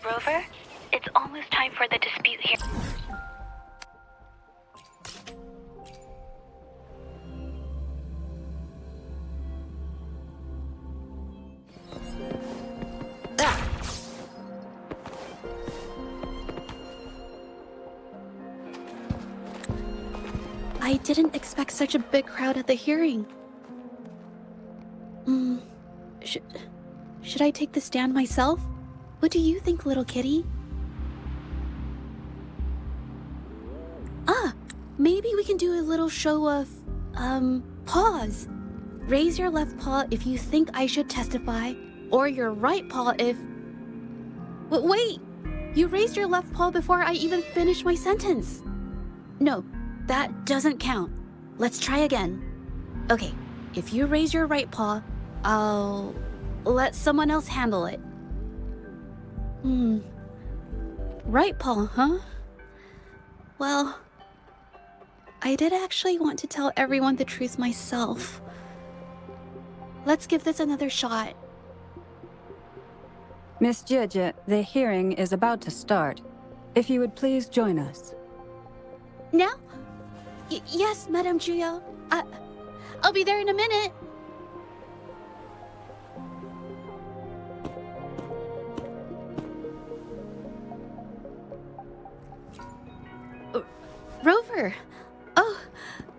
Rover, it's almost time for the dispute here. I didn't expect such a big crowd at the hearing. Should I take the stand myself? What do you think, little kitty? Maybe we can do a little show of, paws. Raise your left paw if you think I should testify, or your right paw if... Wait! You raised your left paw before I even finished my sentence. No, that doesn't count. Let's try again. Okay, if you raise your right paw, I'll let someone else handle it. Right paw, huh? Well, I did actually want to tell everyone the truth myself. Let's give this another shot. Miss Jeje, the hearing is about to start. If you would please join us. Now? Yes, Madame Juyo. I'll be there in a minute. Rover. Oh,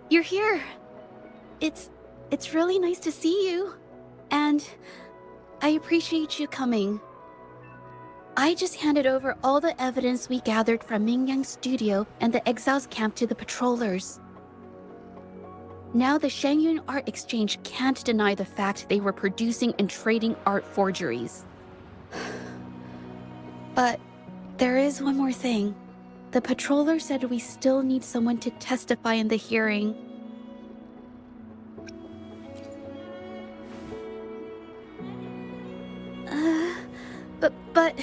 you're here. It's really nice to see you. And I appreciate you coming. I just handed over all the evidence we gathered from Mingyang's studio and the exiles camp to the patrollers. Now the Shangyun Art Exchange can't deny the fact they were producing and trading art forgeries. But there is one more thing. The patroller said we still need someone to testify in the hearing. But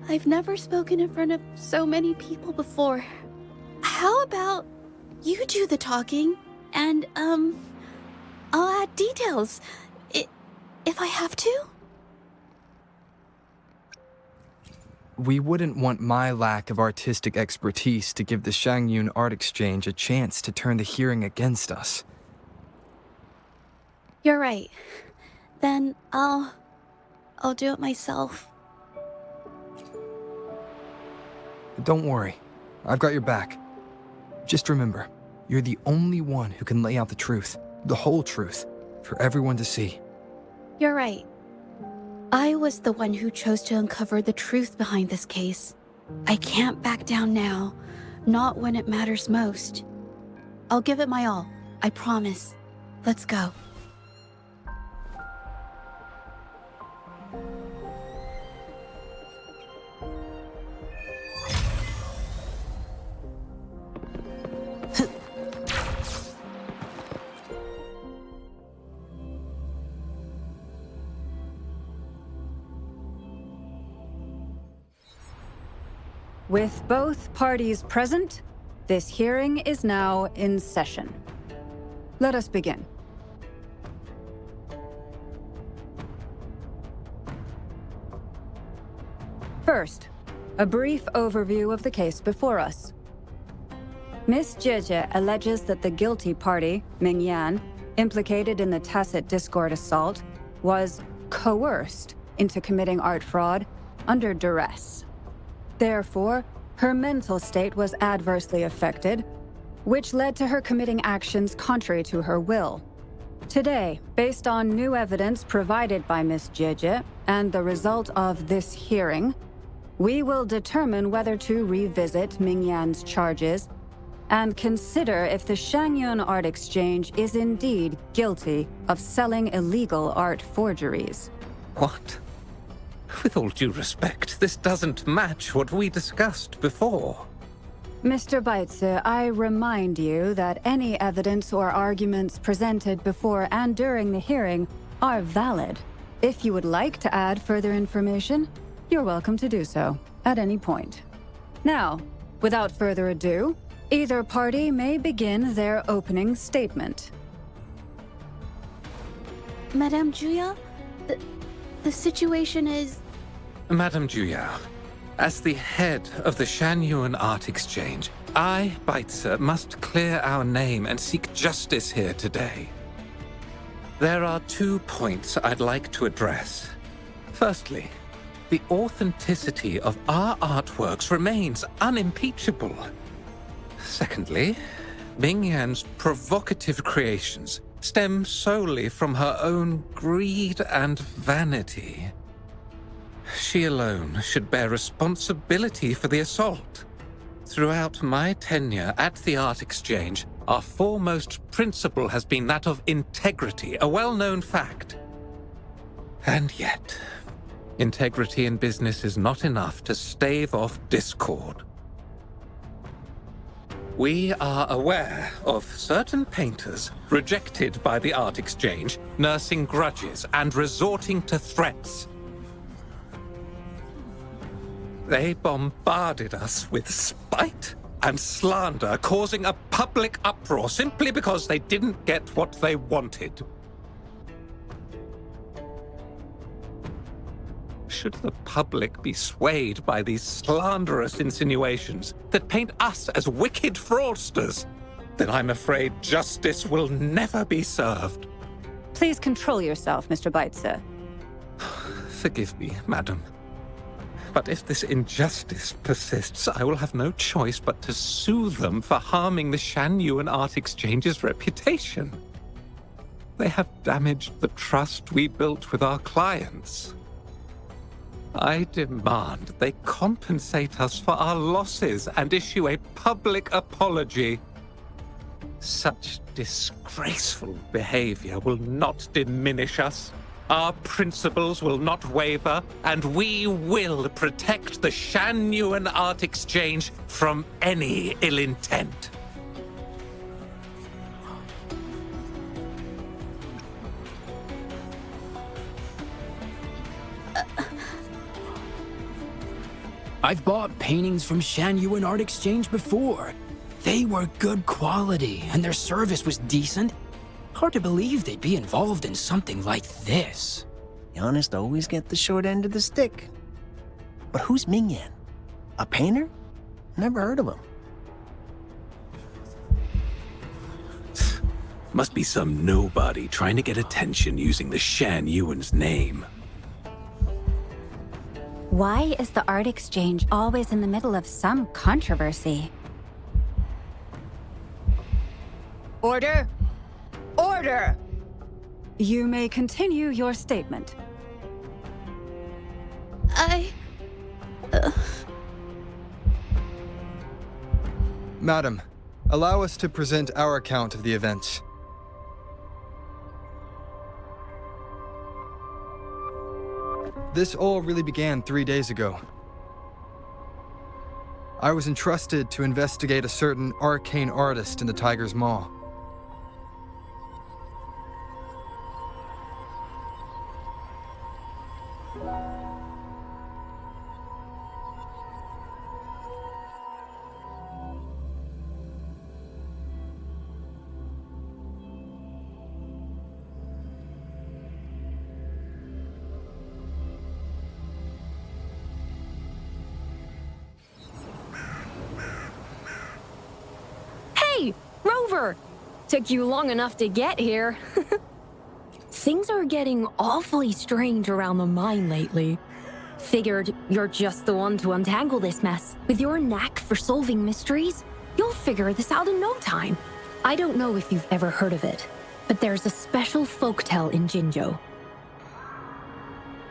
I've never spoken in front of so many people before. How about you do the talking and I'll add details if I have to? We wouldn't want my lack of artistic expertise to give the Shangyun Art Exchange a chance to turn the hearing against us. You're right. Then I'll do it myself. Don't worry. I've got your back. Just remember, you're the only one who can lay out the truth, the whole truth, for everyone to see. You're right. I was the one who chose to uncover the truth behind this case. I can't back down now, not when it matters most. I'll give it my all, I promise. Let's go. With both parties present, this hearing is now in session. Let us begin. First, a brief overview of the case before us. Miss Jeje alleges that the guilty party, Mingyan, implicated in the tacit discord assault, was coerced into committing art fraud under duress. Therefore, her mental state was adversely affected, which led to her committing actions contrary to her will. Today, based on new evidence provided by Miss Jeje and the result of this hearing, we will determine whether to revisit Mingyan's charges and consider if the Shangyun Art Exchange is indeed guilty of selling illegal art forgeries. What? With all due respect, this doesn't match what we discussed before. Mr. Baitze, I remind you that any evidence or arguments presented before and during the hearing are valid. If you would like to add further information, you're welcome to do so at any point. Now, without further ado, either party may begin their opening statement. Madame Juya, the situation is... Madame Juyao, as the head of the Shanyuan Art Exchange, I, Baitse, must clear our name and seek justice here today. There are 2 points I'd like to address. Firstly, the authenticity of our artworks remains unimpeachable. Secondly, Mingyan's provocative creations stem solely from her own greed and vanity. She alone should bear responsibility for the assault. Throughout my tenure at the Art Exchange, our foremost principle has been that of integrity, a well-known fact. And yet, integrity in business is not enough to stave off discord. We are aware of certain painters rejected by the Art Exchange, nursing grudges and resorting to threats. They bombarded us with spite and slander, causing a public uproar simply because they didn't get what they wanted. Should the public be swayed by these slanderous insinuations that paint us as wicked fraudsters, then I'm afraid justice will never be served. Please control yourself, Mr. Baitse. Forgive me, madam. But if this injustice persists, I will have no choice but to sue them for harming the Shanyuan Art Exchange's reputation. They have damaged the trust we built with our clients. I demand they compensate us for our losses and issue a public apology. Such disgraceful behavior will not diminish us. Our principles will not waver, and we will protect the Shanyuan Art Exchange from any ill intent. I've bought paintings from Shanyuan Art Exchange before. They were good quality, and their service was decent. Hard to believe they'd be involved in something like this. The honest always get the short end of the stick. But who's Mingyan? A painter? Never heard of him. Must be some nobody trying to get attention using the Shanyuan's name. Why is the Art Exchange always in the middle of some controversy? Order! Order! You may continue your statement. Madam, allow us to present our account of the events. This all really began 3 days ago. I was entrusted to investigate a certain arcane artist in the Tiger's Maw. Hey, Rover! Took you long enough to get here. Things are getting awfully strange around the mine lately. Figured you're just the one to untangle this mess. With your knack for solving mysteries, you'll figure this out in no time. I don't know if you've ever heard of it, but there's a special folktale in Jinzhou.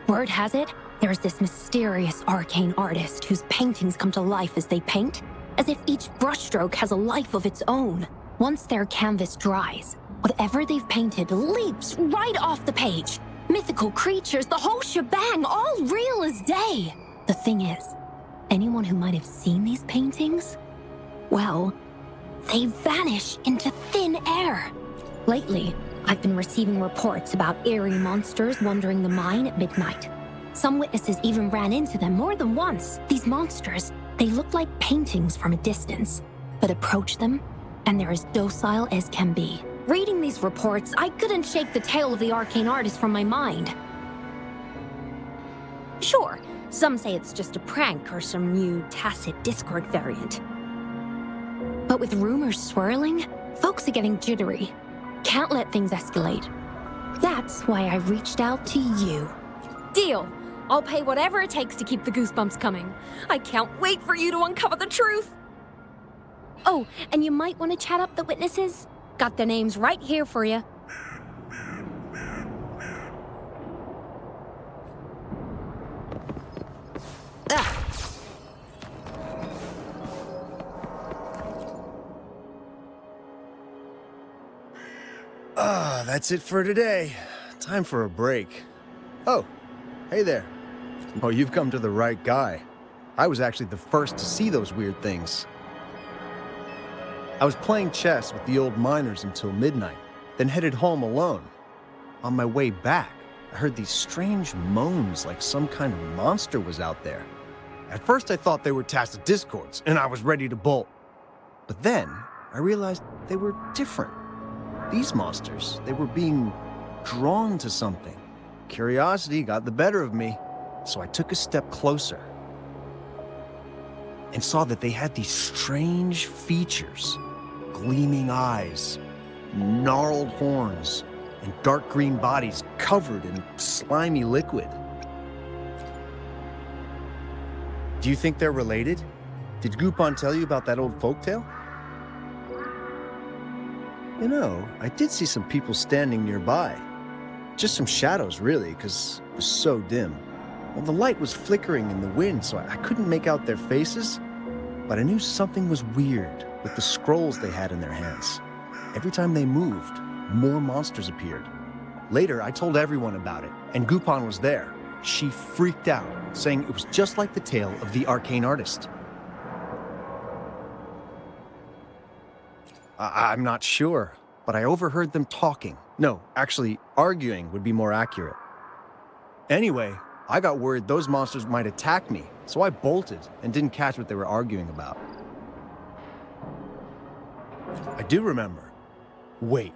Word has it, there's this mysterious arcane artist whose paintings come to life as they paint, as if each brushstroke has a life of its own. Once their canvas dries, whatever they've painted leaps right off the page. Mythical creatures, the whole shebang, all real as day. The thing is, anyone who might have seen these paintings, well, they vanish into thin air. Lately, I've been receiving reports about eerie monsters wandering the mine at midnight. Some witnesses even ran into them more than once. These monsters, they look like paintings from a distance, but approach them, and they're as docile as can be. Reading these reports, I couldn't shake the tale of the arcane artist from my mind. Sure, Some say it's just a prank or some new tacit Discord variant. But with rumors swirling, folks are getting jittery. Can't let things escalate. That's why I reached out to you. Deal! I'll pay whatever it takes to keep the goosebumps coming. I can't wait for you to uncover the truth! Oh, and you might want to chat up the witnesses. Got their names right here for you. That's it for today. Time for a break. Oh, hey there. Oh, you've come to the right guy. I was actually the first to see those weird things. I was playing chess with the old miners until midnight, then headed home alone. On my way back, I heard these strange moans like some kind of monster was out there. At first I thought they were tacit discords, and I was ready to bolt. But then, I realized they were different. These monsters, they were being drawn to something. Curiosity got the better of me, so I took a step closer and saw that they had these strange features. Gleaming eyes, gnarled horns, and dark green bodies covered in slimy liquid. Do you think they're related? Did Gupon tell you about that old folktale? You know, I did see some people standing nearby. Just some shadows, really, because it was so dim. Well, the light was flickering in the wind, so I couldn't make out their faces, but I knew something was weird with the scrolls they had in their hands. Every time they moved, more monsters appeared. Later, I told everyone about it, and Gupon was there. She freaked out, saying it was just like the tale of the arcane artist. I'm not sure, but I overheard them talking. No, actually, arguing would be more accurate. Anyway, I got worried those monsters might attack me, so I bolted and didn't catch what they were arguing about. I do remember. Wait,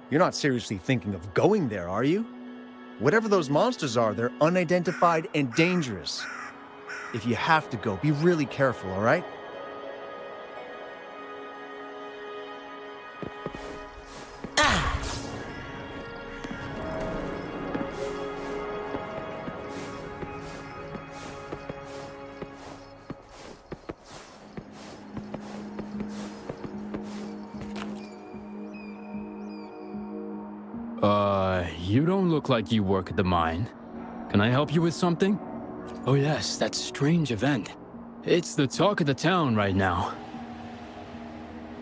you're not seriously thinking of going there, are you? Whatever those monsters are, they're unidentified and dangerous. If you have to go, be really careful, all right? You don't look like you work at the mine. Can I help you with something? Oh yes, that strange event. It's the talk of the town right now.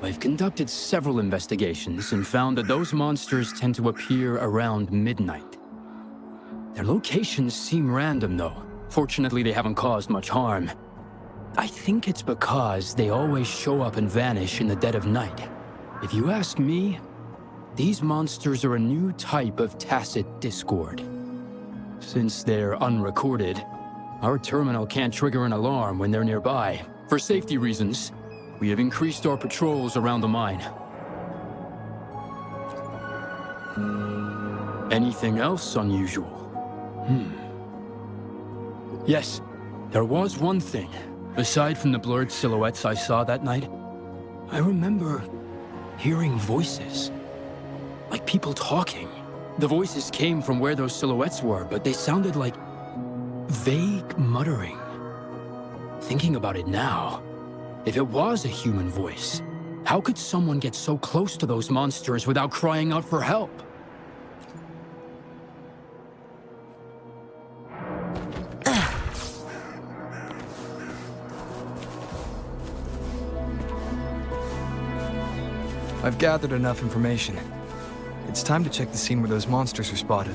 I've conducted several investigations and found that those monsters tend to appear around midnight. Their locations seem random though. Fortunately, they haven't caused much harm. I think it's because they always show up and vanish in the dead of night. If you ask me, these monsters are a new type of tacit discord. Since they're unrecorded, our terminal can't trigger an alarm when they're nearby. For safety reasons, we have increased our patrols around the mine. Anything else unusual? Yes, there was one thing. Aside from the blurred silhouettes I saw that night, I remember hearing voices. Like people talking. The voices came from where those silhouettes were, but they sounded like vague muttering. Thinking about it now, if it was a human voice, how could someone get so close to those monsters without crying out for help? I've gathered enough information. It's time to check the scene where those monsters were spotted.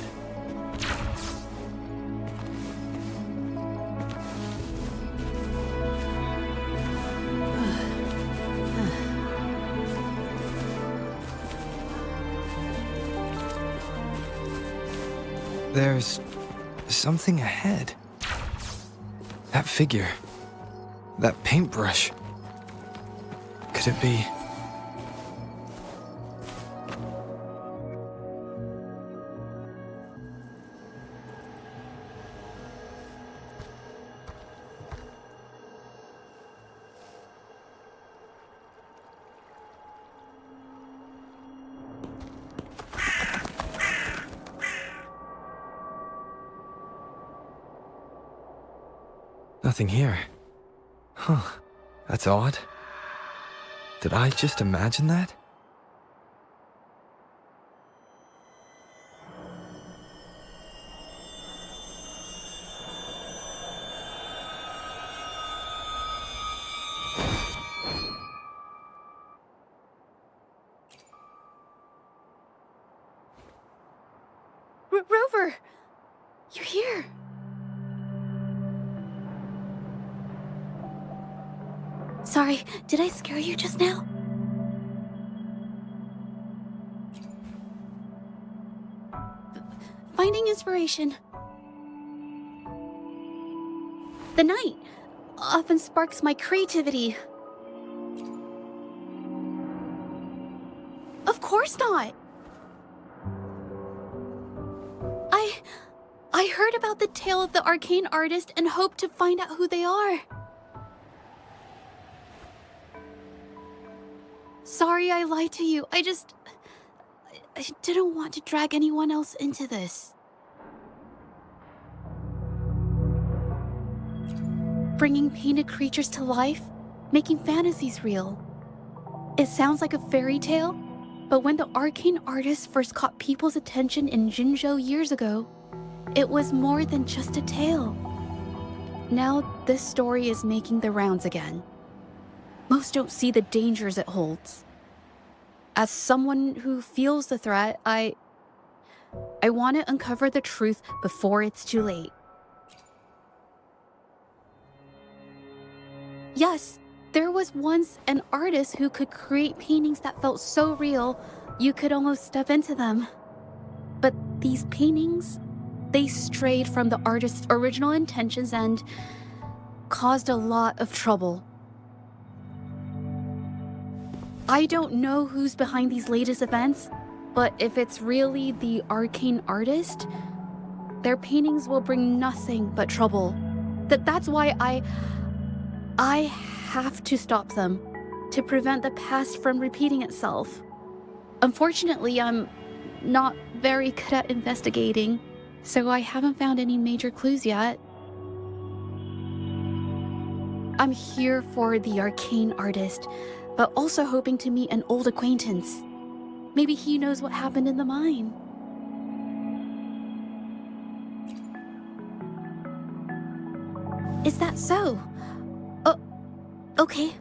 There's something ahead. That figure. That paintbrush. Could it be... Nothing here. Huh. That's odd. Did I just imagine that? Rover! You're here! Sorry, did I scare you just now? Finding inspiration. The night often sparks my creativity. Of course not! I heard about the tale of the arcane artist and hoped to find out who they are. Sorry I lied to you. I didn't want to drag anyone else into this. Bringing painted creatures to life, making fantasies real. It sounds like a fairy tale, but when the arcane artist first caught people's attention in Jinzhou years ago, it was more than just a tale. Now this story is making the rounds again. Most don't see the dangers it holds. As someone who feels the threat, I want to uncover the truth before it's too late. Yes, there was once an artist who could create paintings that felt so real, you could almost step into them. But these paintings, they strayed from the artist's original intentions and caused a lot of trouble. I don't know who's behind these latest events, but if it's really the arcane artist, their paintings will bring nothing but trouble. That's why I have to stop them, to prevent the past from repeating itself. Unfortunately, I'm not very good at investigating, so I haven't found any major clues yet. I'm here for the arcane artist, but also hoping to meet an old acquaintance. Maybe he knows what happened in the mine. Is that so? Oh, okay.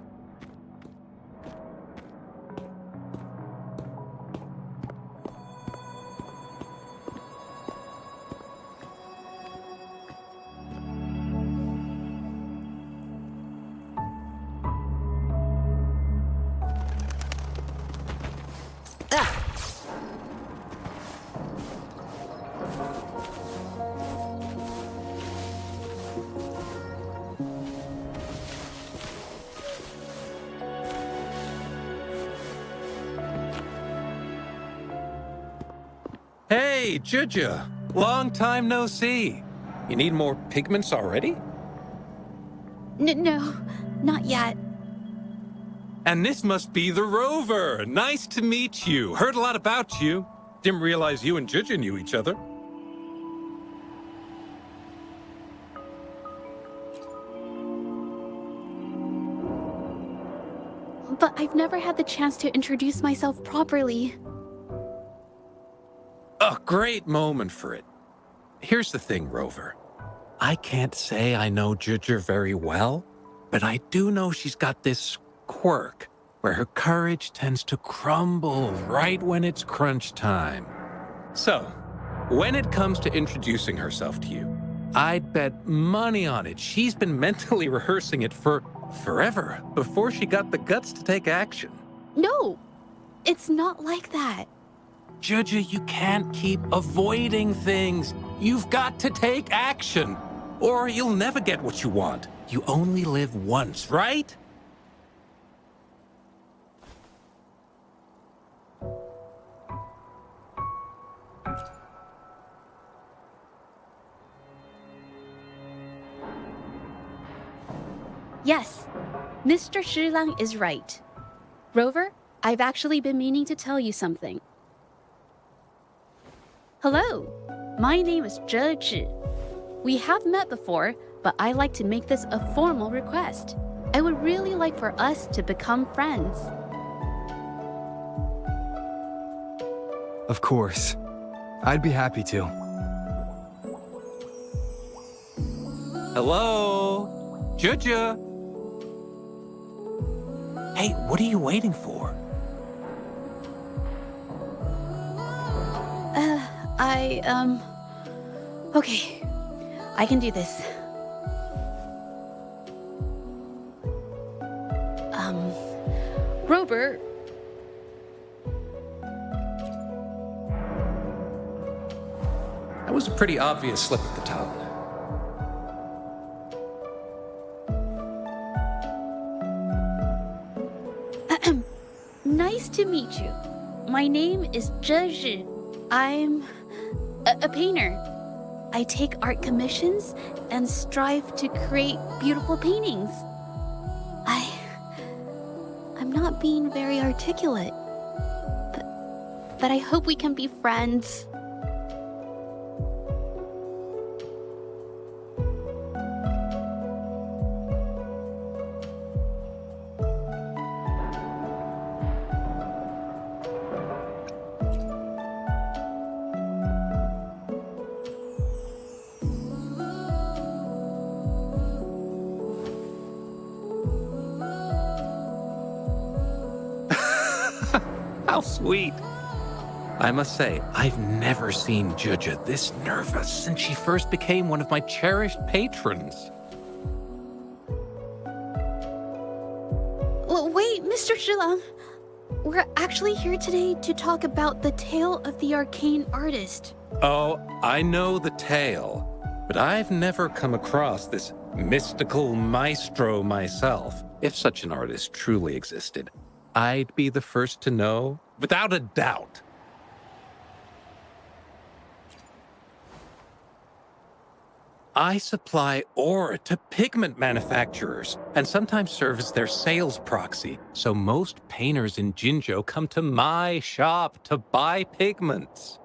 Hey, Juju! Long time no see. You need more pigments already? No, not yet. And this must be the Rover. Nice to meet you. Heard a lot about you. Didn't realize you and Juju knew each other. But I've never had the chance to introduce myself properly. A great moment for it. Here's the thing, Rover. I can't say I know Juju very well, but I do know she's got this quirk where her courage tends to crumble right when it's crunch time. So, when it comes to introducing herself to you, I'd bet money on it she's been mentally rehearsing it for forever before she got the guts to take action. No, it's not like that. Juju, you can't keep avoiding things. You've got to take action, or you'll never get what you want. You only live once, right? Yes, Mr. Shilang is right. Rover, I've actually been meaning to tell you something. Hello, my name is Zhe. We have met before, but I like to make this a formal request. I would really like for us to become friends. Of course. I'd be happy to. Hello? Juju? Hey, what are you waiting for? Okay. I can do this. Robert. That was a pretty obvious slip of the tongue. Nice to meet you. My name is Zhe. I'm a painter. I take art commissions and strive to create beautiful paintings. I'm not being very articulate, but I hope we can be friends. How sweet. I must say, I've never seen Juju this nervous since she first became one of my cherished patrons. Well, wait, Mr. Zhilang. We're actually here today to talk about the tale of the arcane artist. Oh, I know the tale, but I've never come across this mystical maestro myself. If such an artist truly existed, I'd be the first to know, without a doubt. I supply ore to pigment manufacturers and sometimes serve as their sales proxy, so most painters in Jinzhou come to my shop to buy pigments.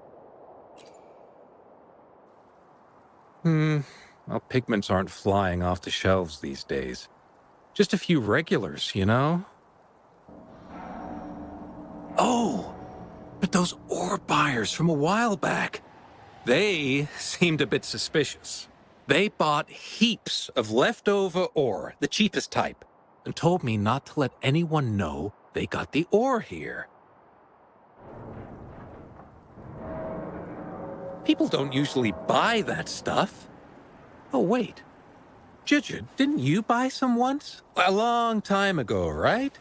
Well, pigments aren't flying off the shelves these days. Just a few regulars, you know? Oh, but those ore buyers from a while back, they seemed a bit suspicious. They bought heaps of leftover ore, the cheapest type, and told me not to let anyone know they got the ore here. People don't usually buy that stuff. Oh, wait. Juju, didn't you buy some once? A long time ago, right?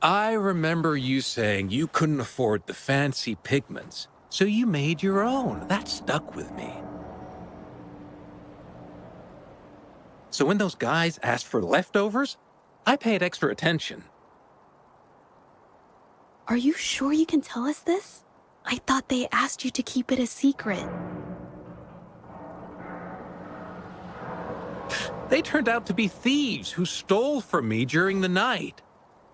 I remember you saying you couldn't afford the fancy pigments, so you made your own. That stuck with me. So when those guys asked for leftovers, I paid extra attention. Are you sure you can tell us this? I thought they asked you to keep it a secret. They turned out to be thieves who stole from me during the night.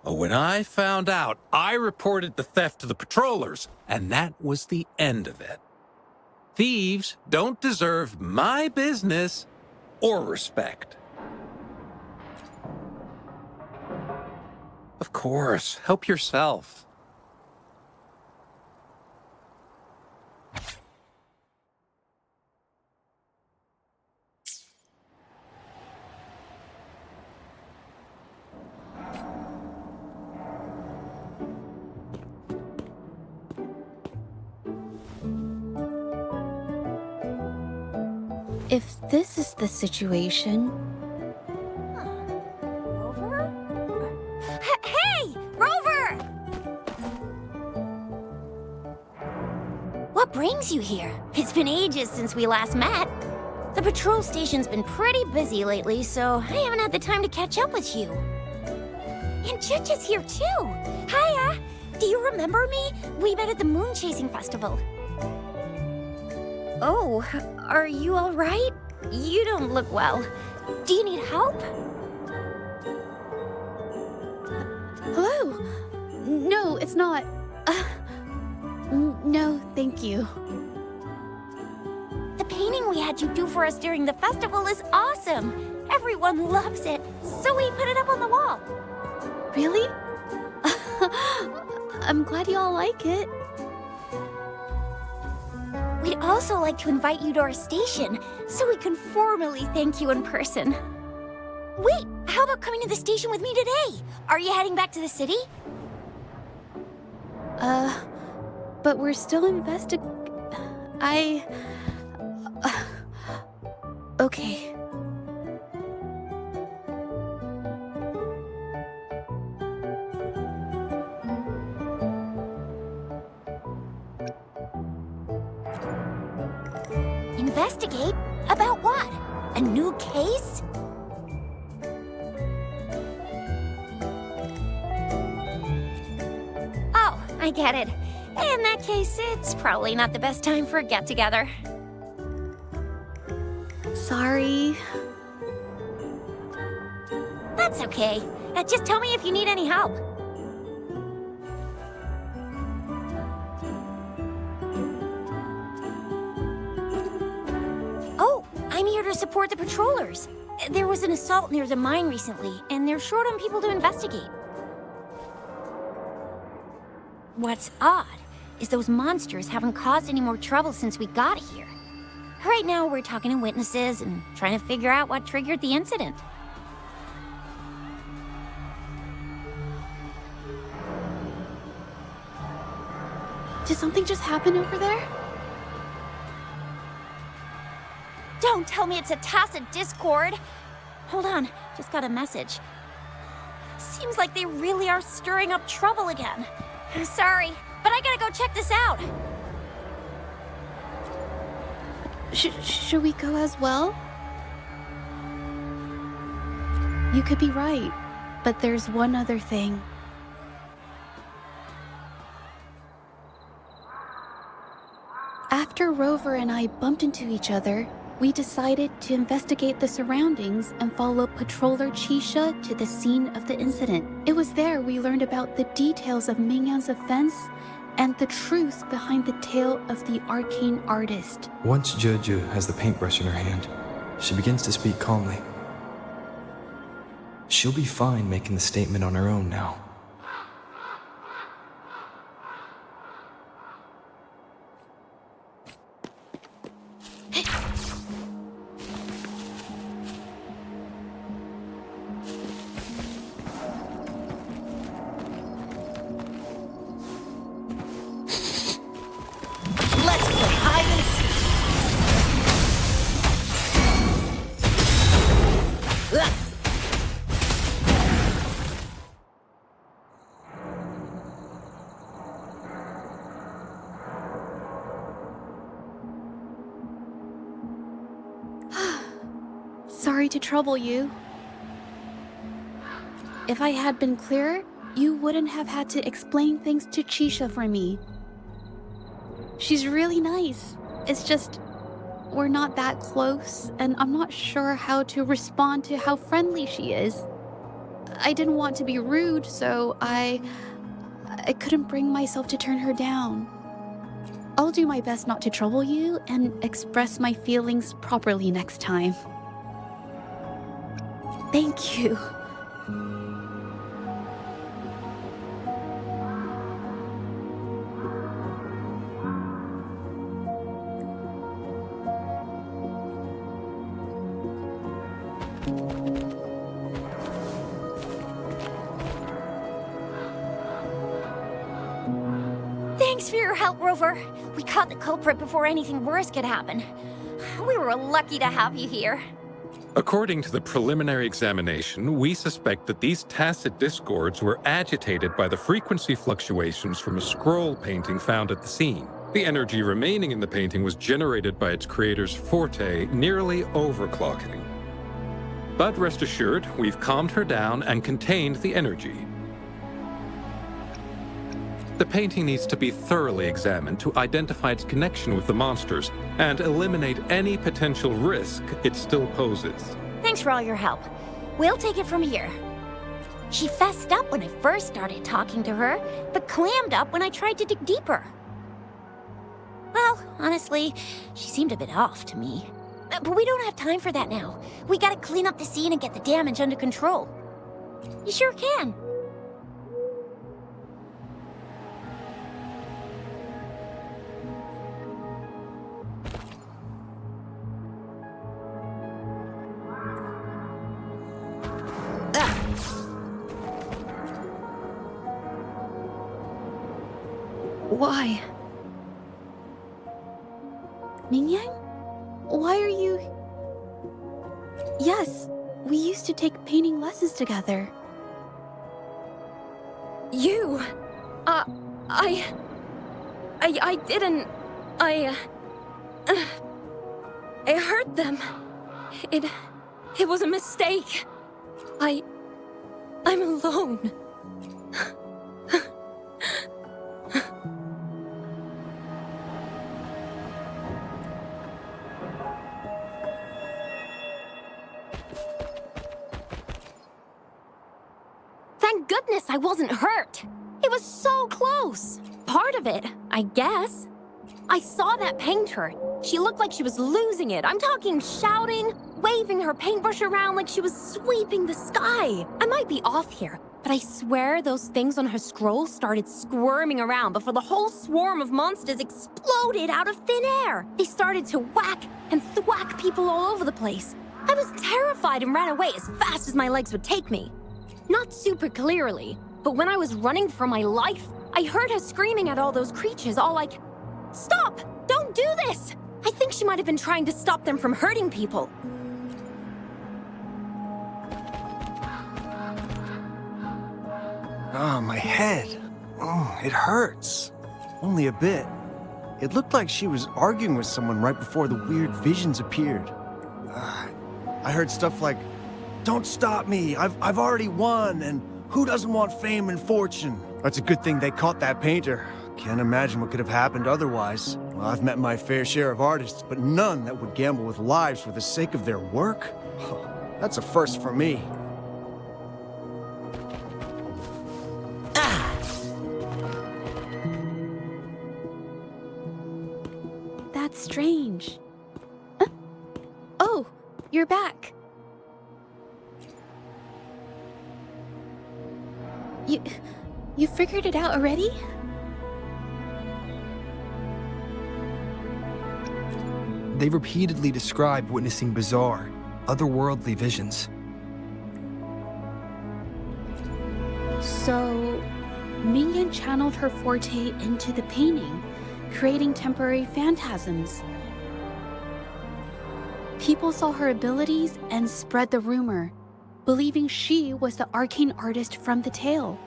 When I found out, I reported the theft to the patrollers, and that was the end of it. Thieves don't deserve my business or respect. Of course, help yourself. If this is the situation... Rover? Hey! Rover! What brings you here? It's been ages since we last met. The patrol station's been pretty busy lately, so I haven't had the time to catch up with you. And Juju's here too. Hiya! Do you remember me? We met at the moon chasing festival. Oh, are you all right? You don't look well. Do you need help? Hello? No, it's not. No, thank you. The painting we had you do for us during the festival is awesome. Everyone loves it, so we put it up on the wall. Really? I'm glad you all like it. We'd also like to invite you to our station, so we can formally thank you in person. Wait, how about coming to the station with me today? Are you heading back to the city? But we're still okay. Investigate? About what? A new case? Oh, I get it. In that case, it's probably not the best time for a get-together. Sorry. That's okay. Just tell me if you need any help. Oh, I'm here to support the patrollers. There was an assault near the mine recently, and they're short on people to investigate. What's odd is those monsters haven't caused any more trouble since we got here. Right now, we're talking to witnesses and trying to figure out what triggered the incident. Did something just happen over there? Don't tell me it's a tacit discord. Hold on, just got a message. Seems like they really are stirring up trouble again. I'm sorry, but I gotta go check this out. Should we go as well? You could be right, but there's one other thing. After Rover and I bumped into each other, we decided to investigate the surroundings and follow Patroller Chisha to the scene of the incident. It was there we learned about the details of Mingyan's offense and the truth behind the tale of the arcane artist. Once Juju has the paintbrush in her hand, she begins to speak calmly. She'll be fine making the statement on her own now. Let's play hide and seek. Ugh. Sorry to trouble you. If I had been clearer, you wouldn't have had to explain things to Chisha for me. She's really nice. It's just, we're not that close, and I'm not sure how to respond to how friendly she is. I didn't want to be rude, so I couldn't bring myself to turn her down. I'll do my best not to trouble you and express my feelings properly next time. Thank you. Thanks for your help, Rover. We caught the culprit before anything worse could happen. We were lucky to have you here. According to the preliminary examination, we suspect that these tacit discords were agitated by the frequency fluctuations from a scroll painting found at the scene. The energy remaining in the painting was generated by its creator's forte, nearly overclocking. But rest assured, we've calmed her down and contained the energy. The painting needs to be thoroughly examined to identify its connection with the monsters and eliminate any potential risk it still poses. Thanks for all your help. We'll take it from here. She fessed up when I first started talking to her, but clammed up when I tried to dig deeper. Well, honestly, she seemed a bit off to me. But we don't have time for that now. We gotta clean up the scene and get the damage under control. You sure can. Why? Mingyang? Why are you... Yes, we used to take painting lessons together. You... I didn't... I hurt them. It was a mistake. I'm alone. Thank goodness I wasn't hurt. It was so close. Part of it, I guess. I saw that painter. She looked like she was losing it. I'm talking shouting, waving her paintbrush around like she was sweeping the sky. I might be off here, but I swear those things on her scroll started squirming around before the whole swarm of monsters exploded out of thin air. They started to whack and thwack people all over the place. I was terrified and ran away as fast as my legs would take me. Not super clearly, but when I was running for my life, I heard her screaming at all those creatures, all like, "Stop! Don't do this!" I think she might have been trying to stop them from hurting people. Oh, my head. Oh, it hurts. Only a bit. It looked like she was arguing with someone right before the weird visions appeared. I heard stuff like, "Don't stop me, I've already won, and who doesn't want fame and fortune?" That's a good thing they caught that painter. Can't imagine what could have happened otherwise. Well, I've met my fair share of artists, but none that would gamble with lives for the sake of their work. That's a first for me. That's strange. Oh, you're back. You figured it out already? They repeatedly describe witnessing bizarre, otherworldly visions. So, Mingyan channeled her forte into the painting, creating temporary phantasms. People saw her abilities and spread the rumor, believing she was the arcane artist from the tale.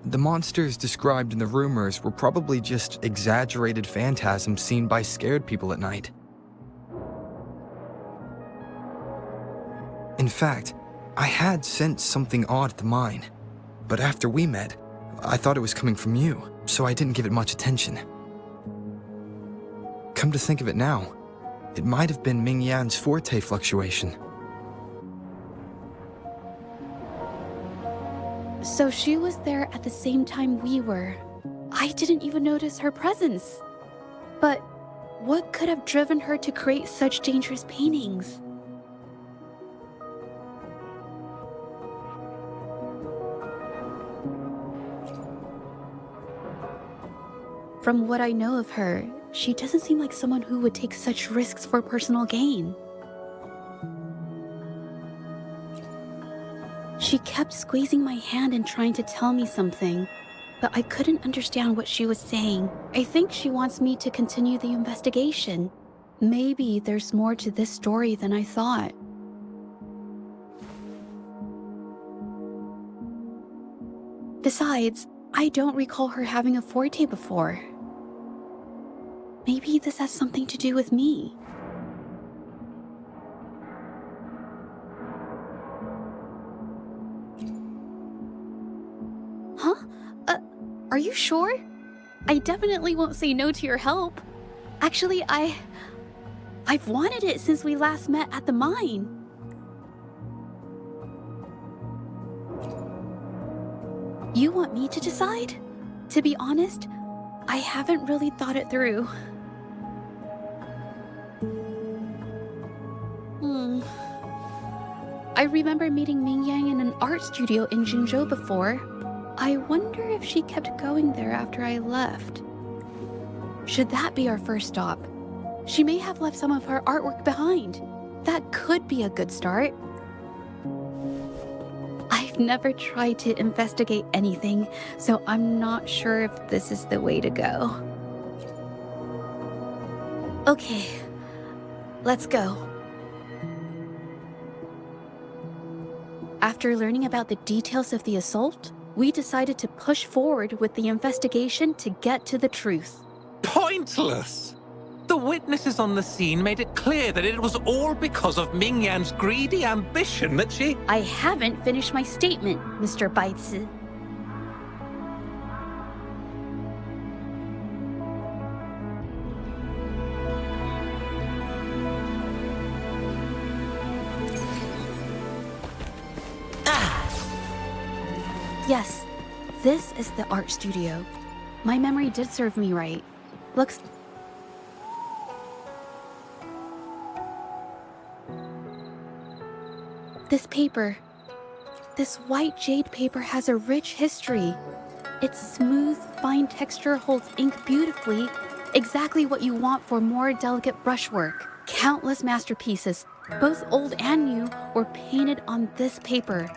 The monsters described in the rumors were probably just exaggerated phantasms seen by scared people at night. In fact, I had sensed something odd at the mine, but after we met, I thought it was coming from you, so I didn't give it much attention. Come to think of it now, it might have been Mingyan's forte fluctuation. So she was there at the same time we were. I didn't even notice her presence. But what could have driven her to create such dangerous paintings? From what I know of her, she doesn't seem like someone who would take such risks for personal gain. She kept squeezing my hand and trying to tell me something, but I couldn't understand what she was saying. I think she wants me to continue the investigation. Maybe there's more to this story than I thought. Besides, I don't recall her having a forte before. Maybe this has something to do with me. Huh? Are you sure? I definitely won't say no to your help. Actually, I've wanted it since we last met at the mine. You want me to decide? To be honest, I haven't really thought it through. I remember meeting Ming Yang in an art studio in Jinzhou before. I wonder if she kept going there after I left. Should that be our first stop? She may have left some of her artwork behind. That could be a good start. I've never tried to investigate anything, so I'm not sure if this is the way to go. Okay, let's go. After learning about the details of the assault, we decided to push forward with the investigation to get to the truth. Pointless! The witnesses on the scene made it clear that it was all because of Ming Yan's greedy ambition that she... I haven't finished my statement, Mr. Baizi. Yes, this is the art studio. My memory did serve me right. Looks... This paper, this white jade paper has a rich history. Its smooth, fine texture holds ink beautifully, exactly what you want for more delicate brushwork. Countless masterpieces, both old and new, were painted on this paper.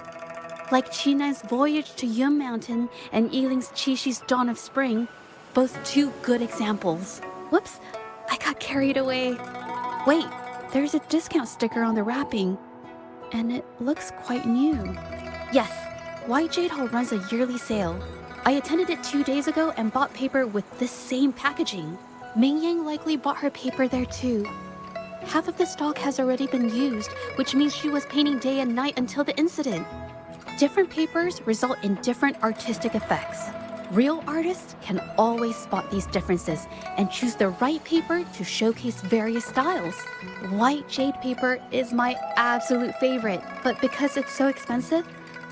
Like Qinan's Voyage to Yun Mountain and Yiling's Qixi's Dawn of Spring, both two good examples. Whoops, I got carried away. Wait, there's a discount sticker on the wrapping. And it looks quite new. Yes, White Jade Hall runs a yearly sale. I attended it 2 days ago and bought paper with this same packaging. Ming Yang likely bought her paper there too. Half of the stock has already been used, which means she was painting day and night until the incident. Different papers result in different artistic effects. Real artists can always spot these differences and choose the right paper to showcase various styles. White jade paper is my absolute favorite, but because it's so expensive,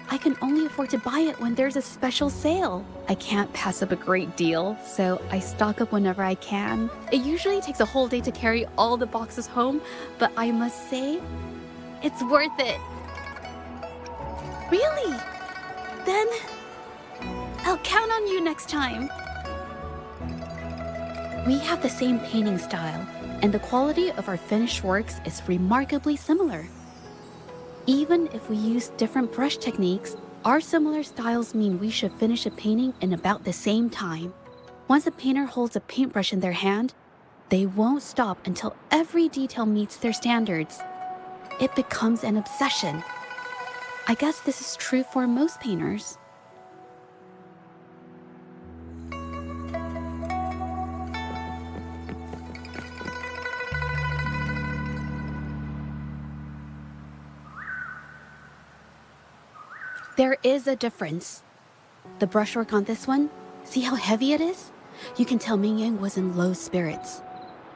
I can only afford to buy it when there's a special sale. I can't pass up a great deal, so I stock up whenever I can. It usually takes a whole day to carry all the boxes home, but I must say, it's worth it. Really? Then I'll count on you next time. We have the same painting style, and the quality of our finished works is remarkably similar. Even if we use different brush techniques, our similar styles mean we should finish a painting in about the same time. Once a painter holds a paintbrush in their hand, they won't stop until every detail meets their standards. It becomes an obsession. I guess this is true for most painters. There is a difference. The brushwork on this one, see how heavy it is? You can tell Ming Yang was in low spirits.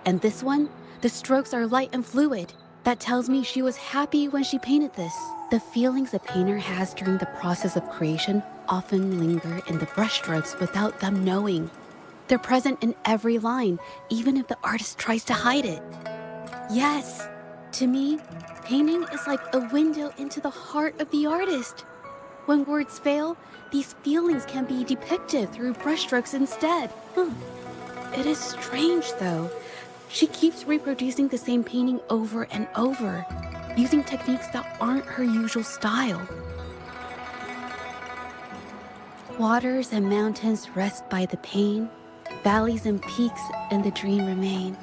And this one, the strokes are light and fluid. That tells me she was happy when she painted this. The feelings a painter has during the process of creation often linger in the brushstrokes without them knowing. They're present in every line, even if the artist tries to hide it. Yes, to me, painting is like a window into the heart of the artist. When words fail, these feelings can be depicted through brushstrokes instead. It is strange, though. She keeps reproducing the same painting over and over, using techniques that aren't her usual style. Waters and mountains rest by the pain, valleys and peaks in the dream remain.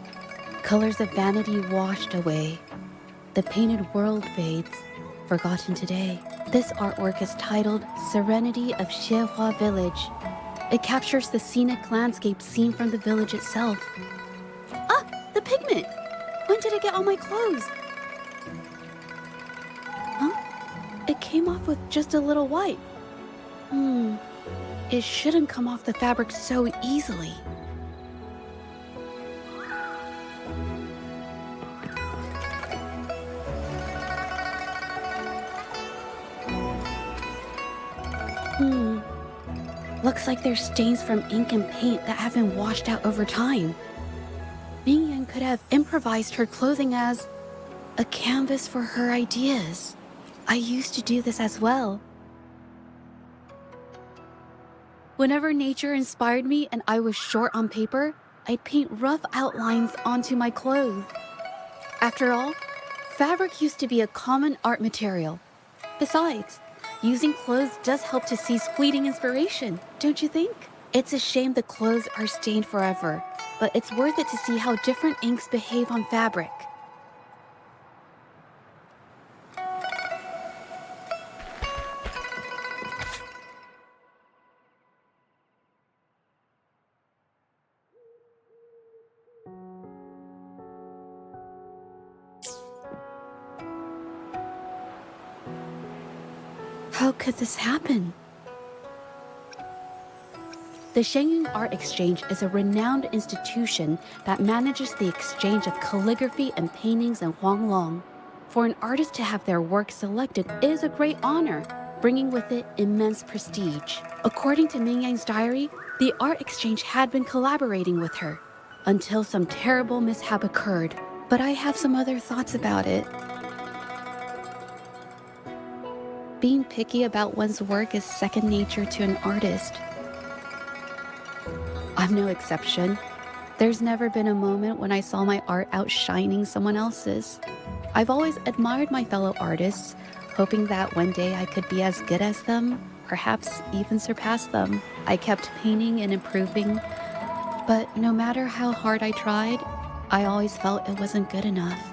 Colors of vanity washed away. The painted world fades, forgotten today. This artwork is titled Serenity of Xiehua Village. It captures the scenic landscape seen from the village itself. Ah, the pigment! When did it get on my clothes? Huh? It came off with just a little wipe. It shouldn't come off the fabric so easily. Looks like there's stains from ink and paint that have been washed out over time. Ming-Yan could have improvised her clothing as a canvas for her ideas. I used to do this as well. Whenever nature inspired me and I was short on paper, I'd paint rough outlines onto my clothes. After all, fabric used to be a common art material. Besides, using clothes does help to seize fleeting inspiration, don't you think? It's a shame the clothes are stained forever, but it's worth it to see how different inks behave on fabric. How could this happen? The Shenyang Art Exchange is a renowned institution that manages the exchange of calligraphy and paintings in Huanglong. For an artist to have their work selected is a great honor, bringing with it immense prestige. According to Ming-Yang's diary, the art exchange had been collaborating with her until some terrible mishap occurred. But I have some other thoughts about it. Being picky about one's work is second nature to an artist. I'm no exception. There's never been a moment when I saw my art outshining someone else's. I've always admired my fellow artists, hoping that one day I could be as good as them, perhaps even surpass them. I kept painting and improving, but no matter how hard I tried, I always felt it wasn't good enough.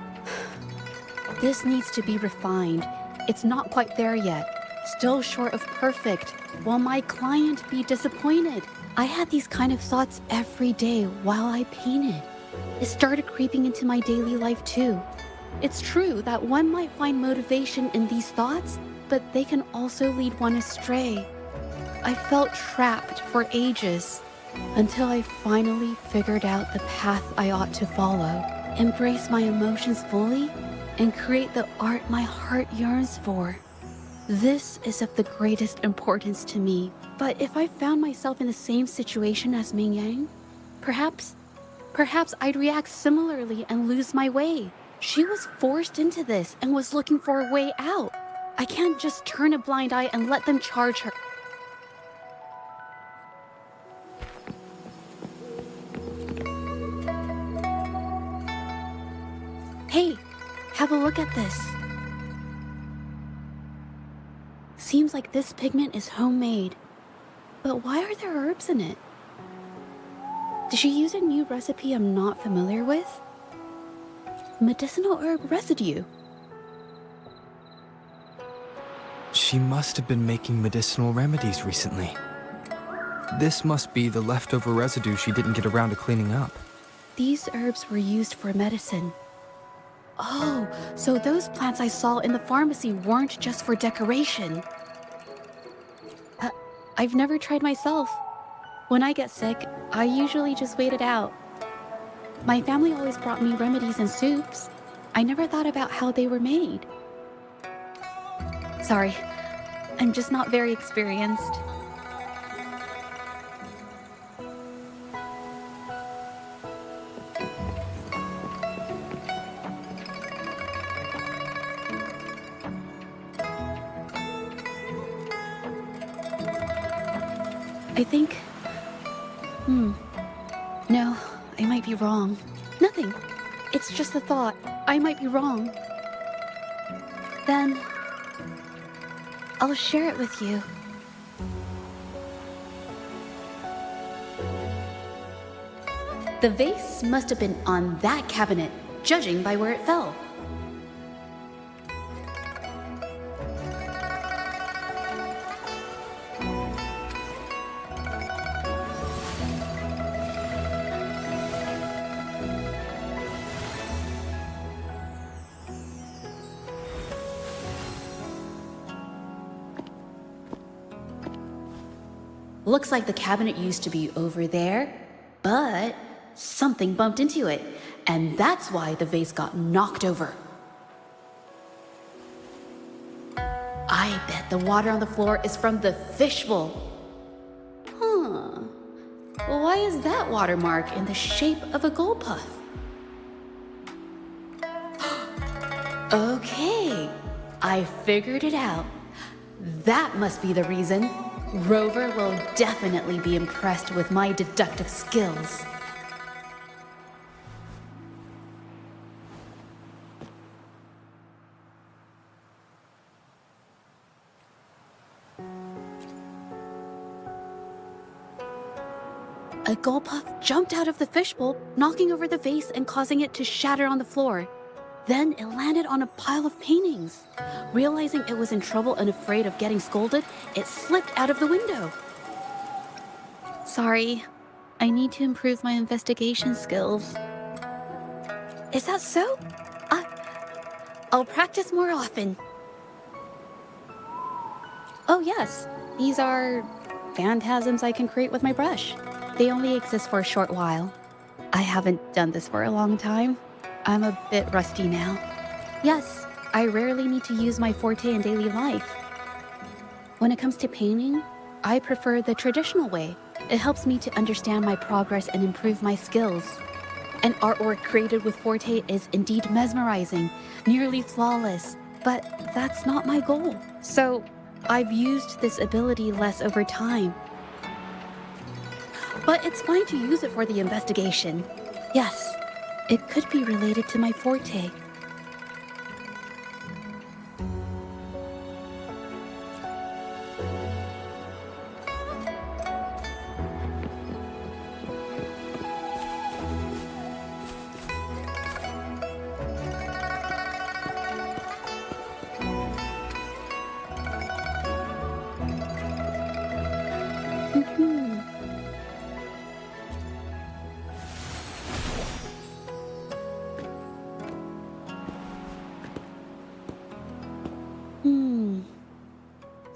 This needs to be refined. It's not quite there yet. Still short of perfect. Will my client be disappointed? I had these kind of thoughts every day while I painted. It started creeping into my daily life too. It's true that one might find motivation in these thoughts, but they can also lead one astray. I felt trapped for ages until I finally figured out the path I ought to follow, embrace my emotions fully, and create the art my heart yearns for. This is of the greatest importance to me. But if I found myself in the same situation as Ming-Yang, perhaps I'd react similarly and lose my way. She was forced into this and was looking for a way out. I can't just turn a blind eye and let them charge her. Hey, have a look at this. Seems like this pigment is homemade. But why are there herbs in it? Did she use a new recipe I'm not familiar with? Medicinal herb residue. She must have been making medicinal remedies recently. This must be the leftover residue she didn't get around to cleaning up. These herbs were used for medicine. Oh, so those plants I saw in the pharmacy weren't just for decoration. I've never tried myself. When I get sick, I usually just wait it out. My family always brought me remedies and soups. I never thought about how they were made. Sorry, I'm just not very experienced. I think... No, I might be wrong. Nothing. It's just a thought. I might be wrong. Then... I'll share it with you. The vase must have been on that cabinet, judging by where it fell. Looks like the cabinet used to be over there, but something bumped into it, and that's why the vase got knocked over. I bet the water on the floor is from the fishbowl. Why is that watermark in the shape of a gold puff? Okay, I figured it out. That must be the reason. Rover will definitely be impressed with my deductive skills. A gold puff jumped out of the fishbowl, knocking over the vase and causing it to shatter on the floor. Then it landed on a pile of paintings. Realizing it was in trouble and afraid of getting scolded, it slipped out of the window. Sorry, I need to improve my investigation skills. Is that so? I'll practice more often. Oh yes, these are phantasms I can create with my brush. They only exist for a short while. I haven't done this for a long time. I'm a bit rusty now. Yes, I rarely need to use my forte in daily life. When it comes to painting, I prefer the traditional way. It helps me to understand my progress and improve my skills. An artwork created with forte is indeed mesmerizing, nearly flawless, but that's not my goal. So I've used this ability less over time. But it's fine to use it for the investigation. Yes, it could be related to my forte.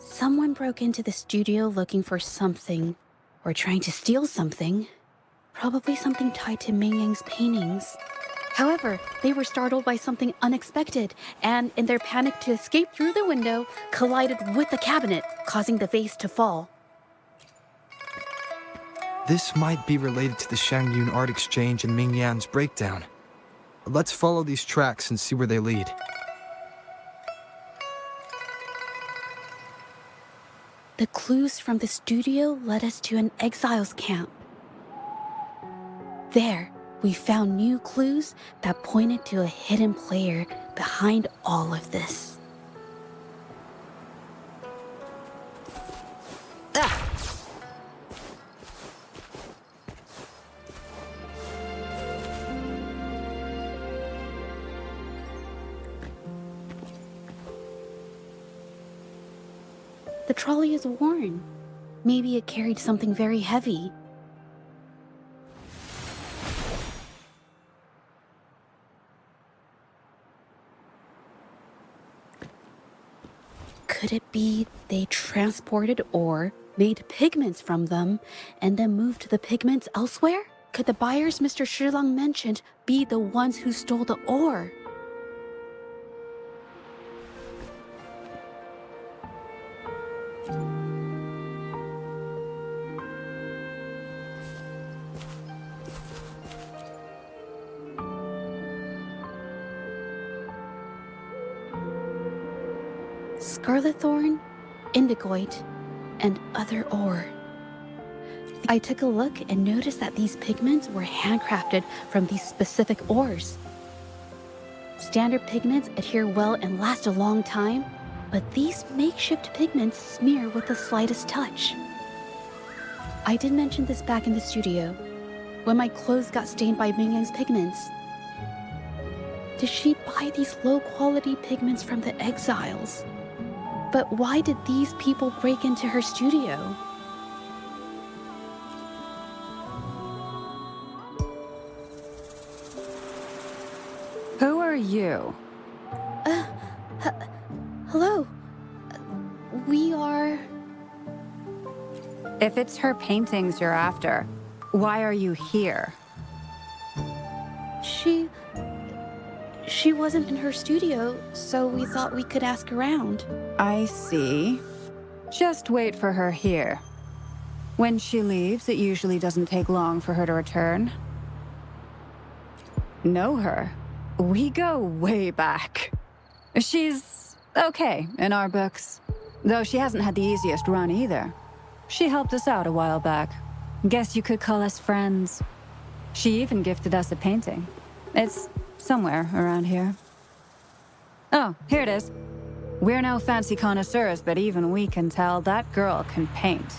Someone broke into the studio looking for something, or trying to steal something. Probably something tied to Ming Yang's paintings. However, they were startled by something unexpected, and in their panic to escape through the window, collided with the cabinet, causing the vase to fall. This might be related to the Shangyun Art Exchange and Ming Yan's breakdown. Let's follow these tracks and see where they lead. The clues from the studio led us to an exiles camp. There, we found new clues that pointed to a hidden player behind all of this. The trolley is worn. Maybe it carried something very heavy. Could it be they transported ore, made pigments from them, and then moved the pigments elsewhere? Could the buyers Mr. Shilang mentioned be the ones who stole the ore? Scarlet thorn, indigoite, and other ore. I took a look and noticed that these pigments were handcrafted from these specific ores. Standard pigments adhere well and last a long time, but these makeshift pigments smear with the slightest touch. I did mention this back in the studio, when my clothes got stained by Ming Yang's pigments. Did she buy these low-quality pigments from the exiles? But why did these people break into her studio? Who are you? Hello. We are... If it's her paintings you're after, why are you here? She wasn't in her studio, so we thought we could ask around. I see. Just wait for her here. When she leaves, it usually doesn't take long for her to return. Know her? We go way back. She's okay in our books, though she hasn't had the easiest run either. She helped us out a while back. Guess you could call us friends. She even gifted us a painting. It's somewhere around here. Oh, here it is. We're no fancy connoisseurs, but even we can tell that girl can paint.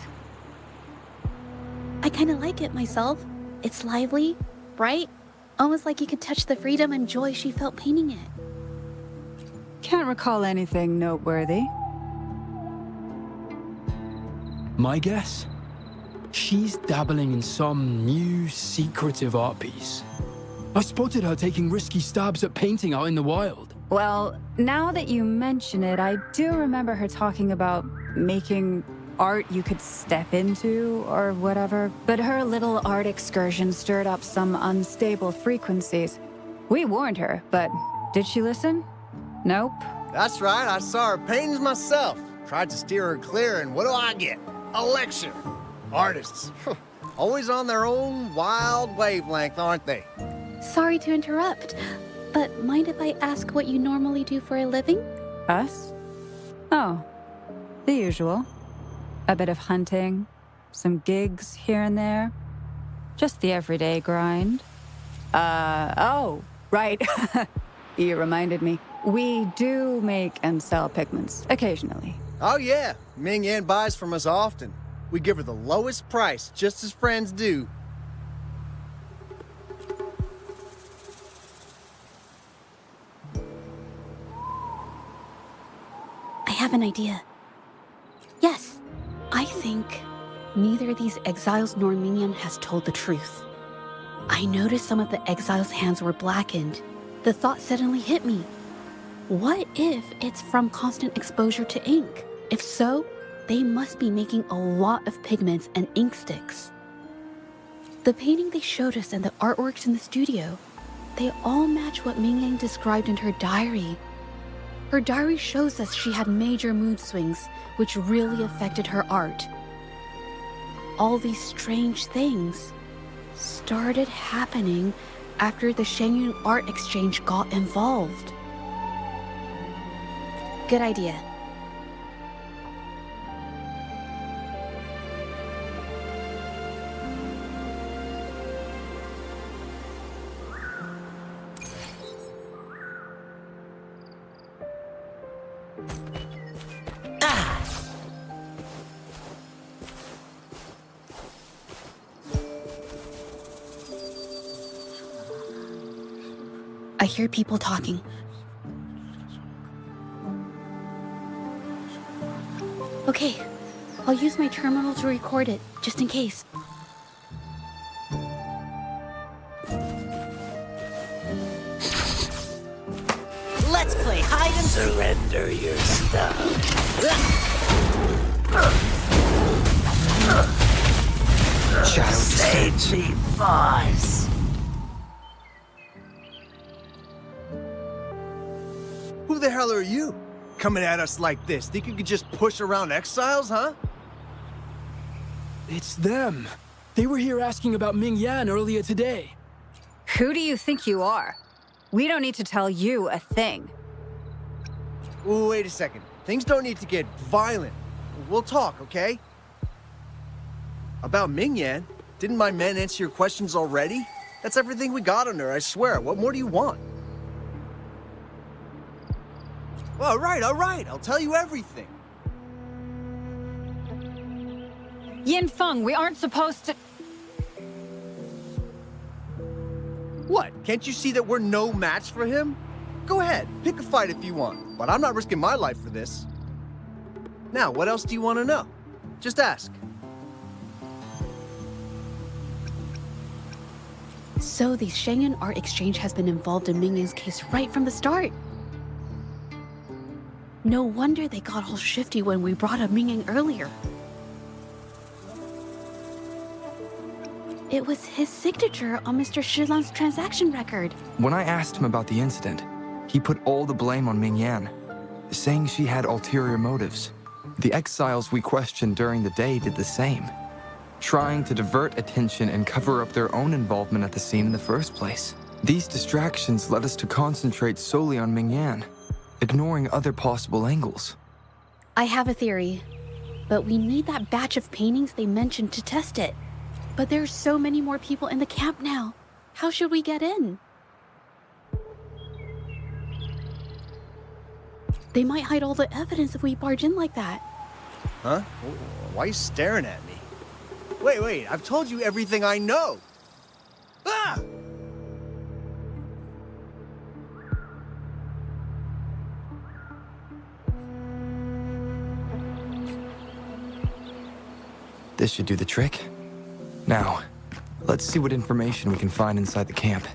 I kind of like it myself. It's lively, bright, almost like you could touch the freedom and joy she felt painting it. Can't recall anything noteworthy. My guess? She's dabbling in some new, secretive art piece. I spotted her taking risky stabs at painting out in the wild. Well, now that you mention it, I do remember her talking about making art you could step into or whatever. But her little art excursion stirred up some unstable frequencies. We warned her, but did she listen? Nope. That's right, I saw her paintings myself. Tried to steer her clear, and what do I get? A lecture. Artists. Always on their own wild wavelength, aren't they? Sorry to interrupt, but mind if I ask what you normally do for a living? Us? Oh, the usual. A bit of hunting, some gigs here and there. Just the everyday grind. Oh, right. You reminded me. We do make and sell pigments, occasionally. Oh yeah, Ming Yan buys from us often. We give her the lowest price, just as friends do. I have an idea. Yes, I think neither these exiles nor Minion has told the truth. I noticed some of the exiles' hands were blackened. The thought suddenly hit me. What if it's from constant exposure to ink? If so, they must be making a lot of pigments and ink sticks. The painting they showed us and the artworks in the studio, they all match what Mingyang described in her diary. Her diary shows us she had major mood swings, which really affected her art. All these strange things started happening after the Shenyun Art Exchange got involved. Good idea. I hear people talking. Okay, I'll use my terminal to record it, just in case. Let's play hide and seek. Surrender your stuff. Shadow Save me, boss. Who the hell are you? Coming at us like this? Think you could just push around exiles, huh? It's them. They were here asking about Ming Yan earlier today. Who do you think you are? We don't need to tell you a thing. Ooh, wait a second. Things don't need to get violent. We'll talk, okay? About Ming Yan? Didn't my men answer your questions already? That's everything we got on her, I swear. What more do you want? All right, I'll tell you everything. Yin Feng, we aren't supposed to... What, can't you see that we're no match for him? Go ahead, pick a fight if you want, but I'm not risking my life for this. Now, what else do you want to know? Just ask. So the Shenyun Art Exchange has been involved in Mingyang's case right from the start. No wonder they got all shifty when we brought up Mingyang earlier. It was his signature on Mr. Shilan's transaction record. When I asked him about the incident, he put all the blame on Ming Yan, saying she had ulterior motives. The exiles we questioned during the day did the same. trying to divert attention and cover up their own involvement at the scene in the first place. These distractions led us to concentrate solely on Ming-Yan, ignoring other possible angles. I have a theory, but we need that batch of paintings they mentioned to test it. But there's so many more people in the camp now. How should we get in? They might hide all the evidence if we barge in like that. Huh? Why are you staring at me? Wait, I've told you everything I know! Ah! This should do the trick. Now, let's see what information we can find inside the camp.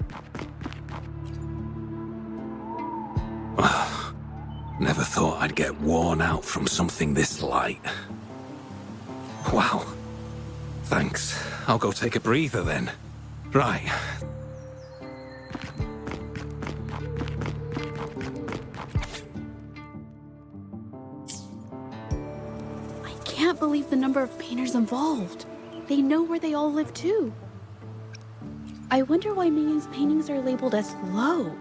Never thought I'd get worn out from something this light. Wow. Thanks. I'll go take a breather then. Right. I can't believe the number of painters involved. They know where they all live too. I wonder why Mingyan's paintings are labeled as low.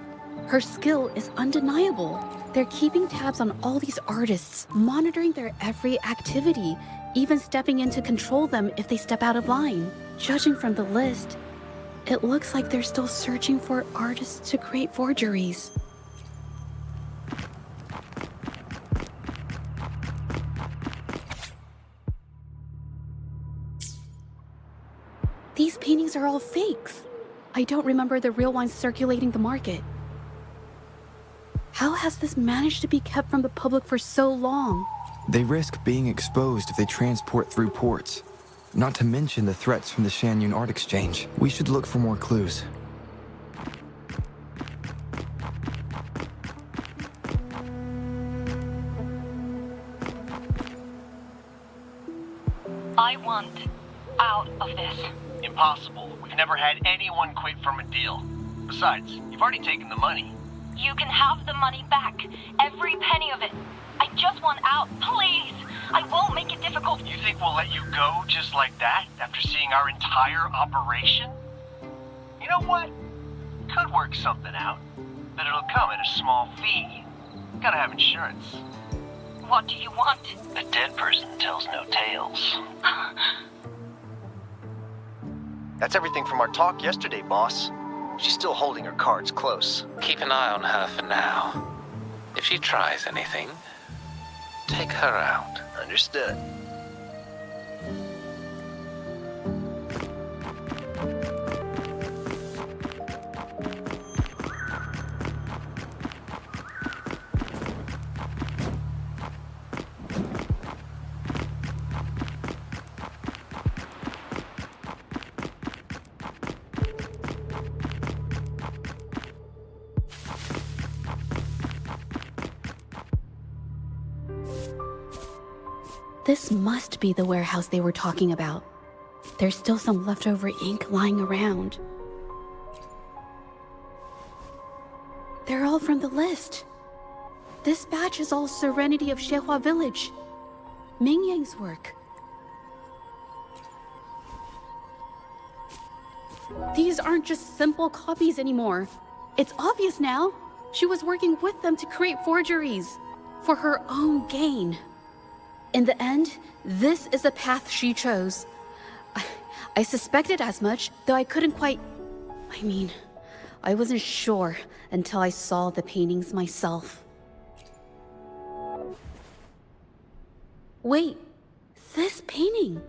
Her skill is undeniable. They're keeping tabs on all these artists, monitoring their every activity, even stepping in to control them if they step out of line. Judging from the list, it looks like they're still searching for artists to create forgeries. These paintings are all fakes. I don't remember the real ones circulating the market. How has this managed to be kept from the public for so long? They risk being exposed if they transport through ports. Not to mention the threats from the Shanyun Art Exchange. We should look for more clues. I want out of this. Impossible. We've never had anyone quit from a deal. Besides, you've already taken the money. You can have the money back. Every penny of it. I just want out, please. I won't make it difficult. You think we'll let you go just like that after seeing our entire operation? You know what? Could work something out, but it'll come at a small fee. Gotta have insurance. What do you want? A dead person tells no tales. That's everything from our talk yesterday, boss. She's still holding her cards close. Keep an eye on her for now. If she tries anything, take her out. Understood. This must be the warehouse they were talking about. There's still some leftover ink lying around. They're all from the list. This batch is all Serenity of Shehua Village. Mingyang's work. These aren't just simple copies anymore. It's obvious now. She was working with them to create forgeries for her own gain. In the end, this is the path she chose. I suspected as much, though I couldn't quite... I wasn't sure until I saw the paintings myself. Wait, this painting.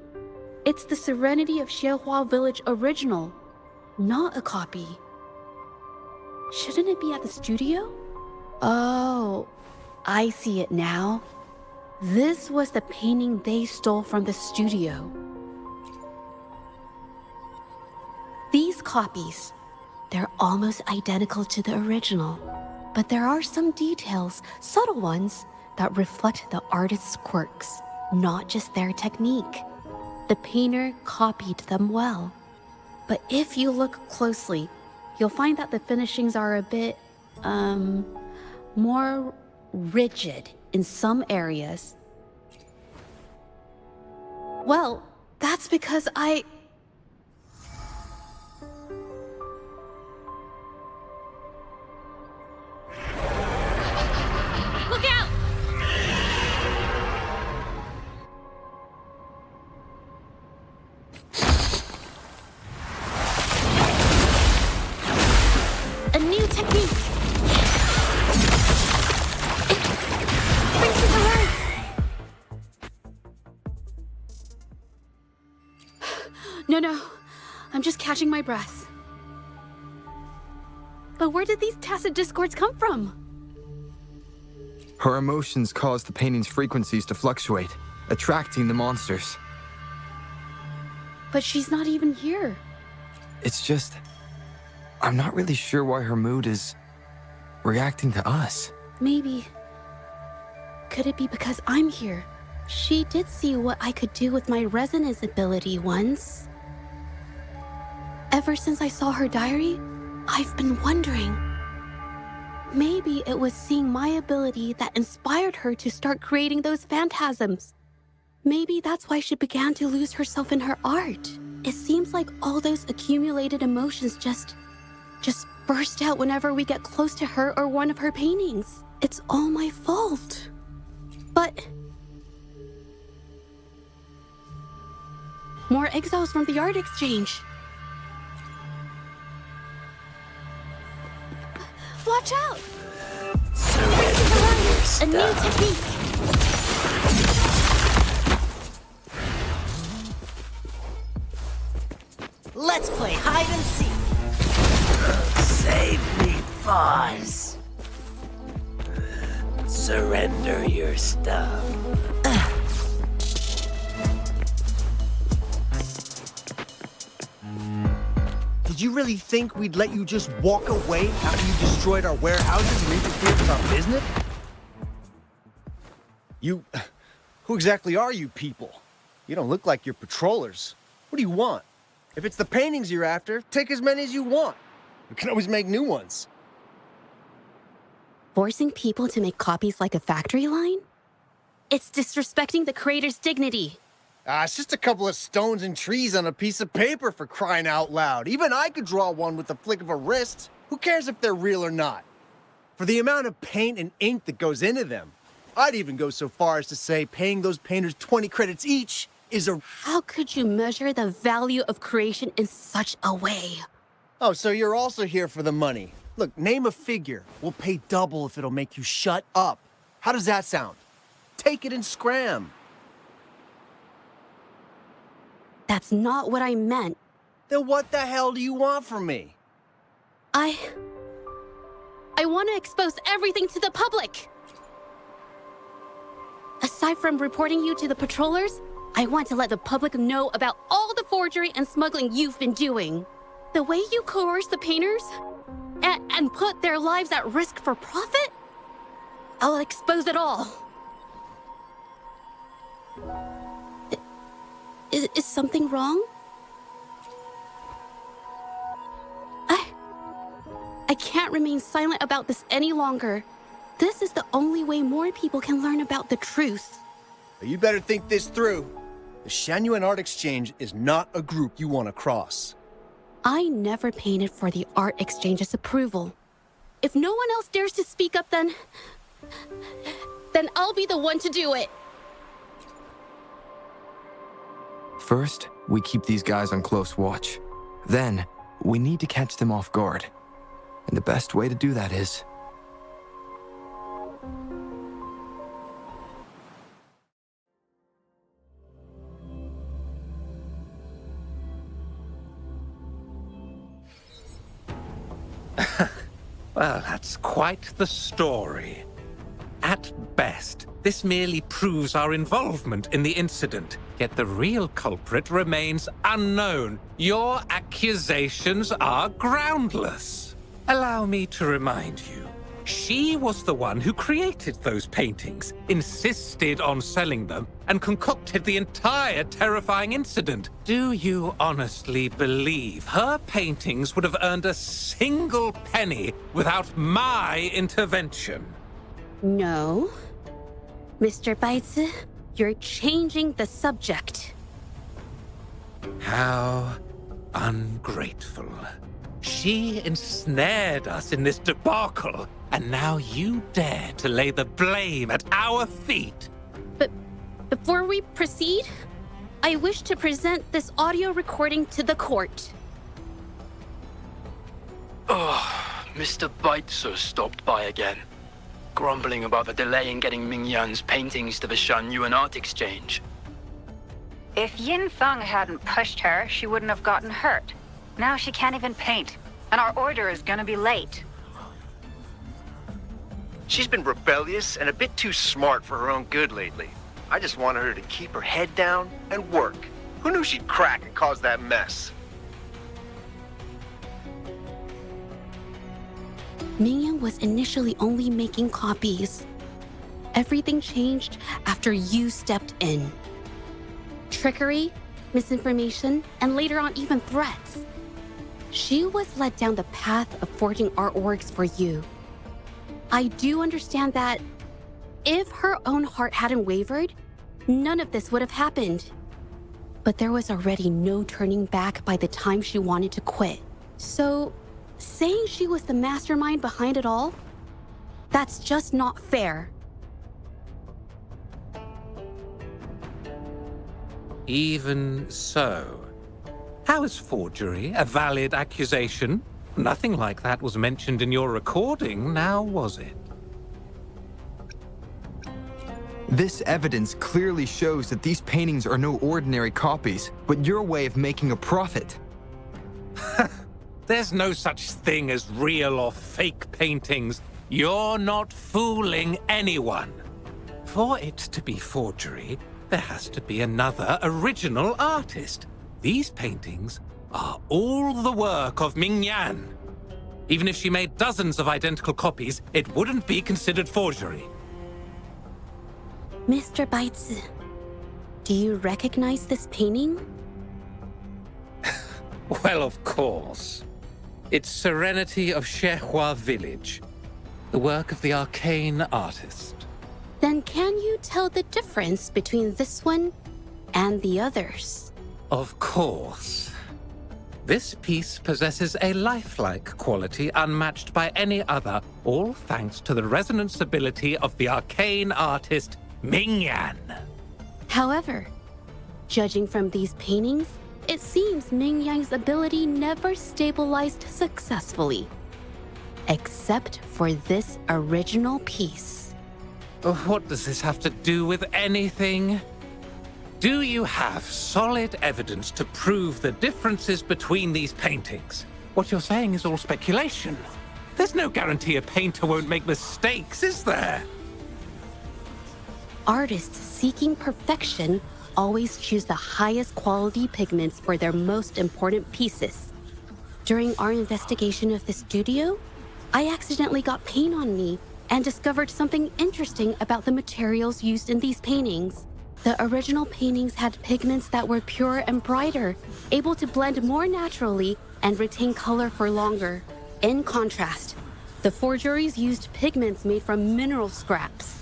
It's the Serenity of Shehua Village original, not a copy. Shouldn't it be at the studio? Oh, I see it now. This was the painting they stole from the studio. These copies, they're almost identical to the original, but there are some details, subtle ones, that reflect the artist's quirks, not just their technique. The painter copied them well. But if you look closely, you'll find that the finishings are a bit, more rigid in some areas. Well, That's because I... Look out! A new technique! It brings me to life! No. I'm just catching my breath. But where did these tacit discords come from? Her emotions cause the painting's frequencies to fluctuate, attracting the monsters. But she's not even here. It's just... I'm not really sure why her mood is... reacting to us. Maybe... Could it be because I'm here? She did see what I could do with my resonance ability once. Ever since I saw her diary, I've been wondering. Maybe it was seeing my ability that inspired her to start creating those phantasms. Maybe that's why she began to lose herself in her art. It seems like all those accumulated emotions just burst out whenever we get close to her or one of her paintings. It's all my fault. But... more exiles from the art exchange. Watch out! A new technique! Let's play hide and seek. Save me, boss. Surrender your stuff. Did you really think we'd let you just walk away after you destroyed our warehouses and interfered with our business? Who exactly are you people? You don't look like you're patrollers. What do you want? If it's the paintings you're after, take as many as you want. We can always make new ones. Forcing people to make copies like a factory line? It's disrespecting the creator's dignity. It's just a couple of stones and trees on a piece of paper, for crying out loud. Even I could draw one with the flick of a wrist. Who cares if they're real or not? For the amount of paint and ink that goes into them, I'd even go so far as to say paying those painters 20 credits each is a... How could you measure the value of creation in such a way? Oh, so you're also here for the money. Look, name a figure. We'll pay double if it'll make you shut up. How does that sound? Take it and scram. That's not what I meant. Then what the hell do you want from me? I want to expose everything to the public. Aside from reporting you to the patrollers, I want to let the public know about all the forgery and smuggling you've been doing. The way you coerce the painters and put their lives at risk for profit? I'll expose it all. Is something wrong? I can't remain silent about this any longer. This is the only way more people can learn about the truth. You better think this through. The Shanyuan Art Exchange is not a group you want to cross. I never painted for the Art Exchange's approval. If no one else dares to speak up, then I'll be the one to do it. First, we keep these guys on close watch. Then, we need to catch them off guard. And the best way to do that is... Well, that's quite the story. At best, this merely proves our involvement in the incident, yet the real culprit remains unknown. Your accusations are groundless. Allow me to remind you, she was the one who created those paintings, insisted on selling them, and concocted the entire terrifying incident. Do you honestly believe her paintings would have earned a single penny without my intervention? No. Mr. Baitsu, you're changing the subject. How ungrateful. She ensnared us in this debacle, and now you dare to lay the blame at our feet. But before we proceed, I wish to present this audio recording to the court. Oh, Mr. Beitzer stopped by again, grumbling about the delay in getting Ming Yan's paintings to the Shanyuan Art Exchange. If Yin Feng hadn't pushed her, she wouldn't have gotten hurt. Now she can't even paint, and our order is gonna be late. She's been rebellious and a bit too smart for her own good lately. I just wanted her to keep her head down and work. Who knew she'd crack and cause that mess? Mingyan was initially only making copies. Everything changed after you stepped in. Trickery, misinformation, and later on even threats. She was led down the path of forging artworks for you. I do understand that if her own heart hadn't wavered, none of this would have happened. But there was already no turning back by the time she wanted to quit. So, saying she was the mastermind behind it all, that's just not fair. Even so, how is forgery a valid accusation? Nothing like that was mentioned in your recording, now was it? This evidence clearly shows that these paintings are no ordinary copies, but your way of making a profit. There's no such thing as real or fake paintings. You're not fooling anyone. For it to be forgery, there has to be another original artist. These paintings are all the work of Ming Yan. Even if she made dozens of identical copies, it wouldn't be considered forgery. Mr. Beitz, do you recognize this painting? Well, of course. It's Serenity of Shehua Village, the work of the arcane artist. Then can you tell the difference between this one and the others? Of course. This piece possesses a lifelike quality unmatched by any other, all thanks to the resonance ability of the arcane artist Ming Yan. However, judging from these paintings, it seems Ming Yan's ability never stabilized successfully. Except for this original piece. What does this have to do with anything? Do you have solid evidence to prove the differences between these paintings? What you're saying is all speculation. There's no guarantee a painter won't make mistakes, is there? Artists seeking perfection always choose the highest quality pigments for their most important pieces. During our investigation of the studio, I accidentally got paint on me and discovered something interesting about the materials used in these paintings. The original paintings had pigments that were pure and brighter, able to blend more naturally and retain color for longer. In contrast, the forgeries used pigments made from mineral scraps.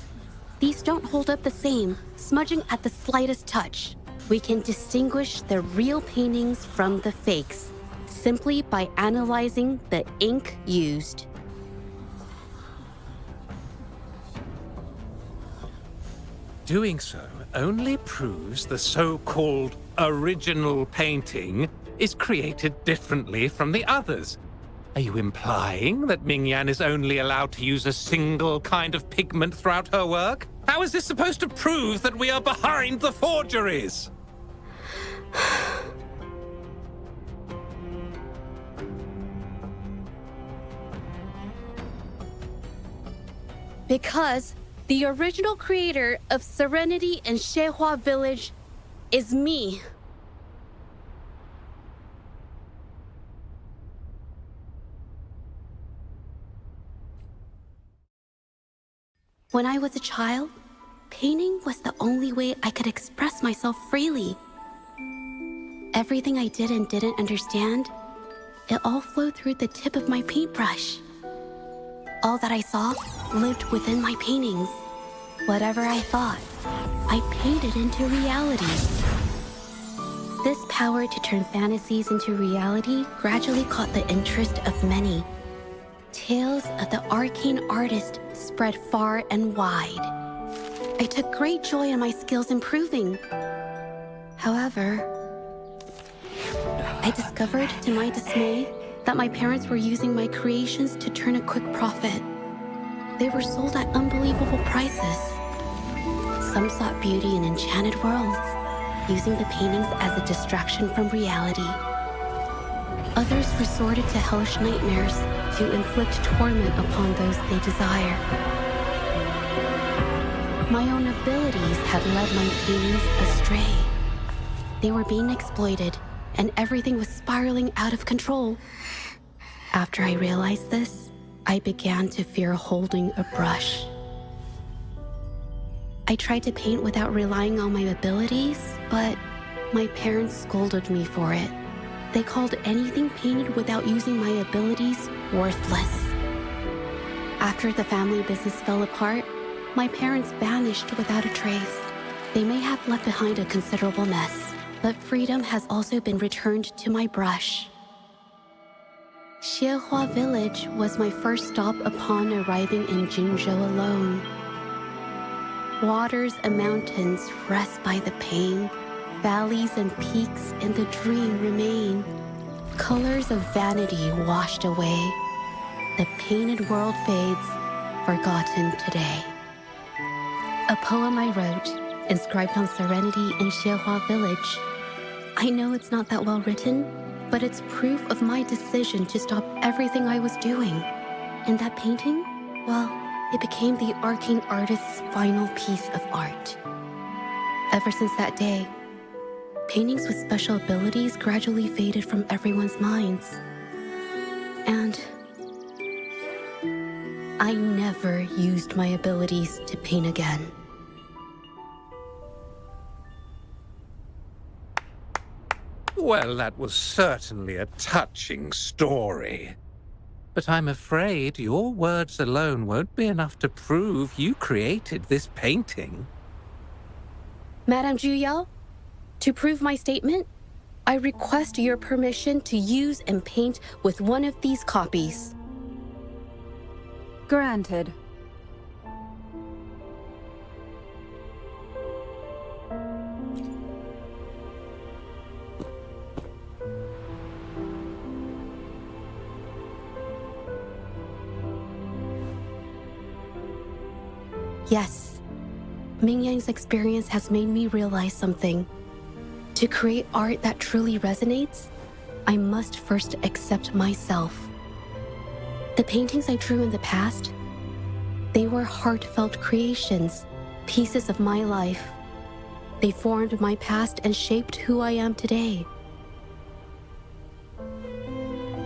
These don't hold up the same, smudging at the slightest touch. We can distinguish the real paintings from the fakes, simply by analyzing the ink used. Doing so only proves the so-called original painting is created differently from the others. Are you implying that Ming Yan is only allowed to use a single kind of pigment throughout her work? How is this supposed to prove that we are behind the forgeries? Because the original creator of Serenity in Shehua Village is me. When I was a child, painting was the only way I could express myself freely. Everything I did and didn't understand, it all flowed through the tip of my paintbrush. All that I saw lived within my paintings. Whatever I thought, I painted into reality. This power to turn fantasies into reality gradually caught the interest of many. Tales of the arcane artist spread far and wide. I took great joy in my skills improving. However, I discovered, to my dismay, that my parents were using my creations to turn a quick profit. They were sold at unbelievable prices. Some sought beauty in enchanted worlds, using the paintings as a distraction from reality. Others resorted to hellish nightmares to inflict torment upon those they desire. My own abilities had led my paintings astray. They were being exploited, and everything was spiraling out of control. After I realized this, I began to fear holding a brush. I tried to paint without relying on my abilities, but my parents scolded me for it. They called anything painted without using my abilities worthless. After the family business fell apart, my parents vanished without a trace. They may have left behind a considerable mess, but freedom has also been returned to my brush. Xiehua Village was my first stop upon arriving in Jinzhou alone. Waters and mountains rest by the pain. Valleys and peaks in the dream remain. Colors of vanity washed away. The painted world fades, forgotten today. A poem I wrote, inscribed on serenity in Xiehua Village. I know it's not that well written, but it's proof of my decision to stop everything I was doing. And that painting, well, it became the arcane artist's final piece of art. Ever since that day, paintings with special abilities gradually faded from everyone's minds. And I never used my abilities to paint again. Well, that was certainly a touching story. But I'm afraid your words alone won't be enough to prove you created this painting. Madame Zhu, to prove my statement, I request your permission to use and paint with one of these copies. Granted. Yes, Ming Yang's experience has made me realize something. To create art that truly resonates, I must first accept myself. The paintings I drew in the past, they were heartfelt creations, pieces of my life. They formed my past and shaped who I am today.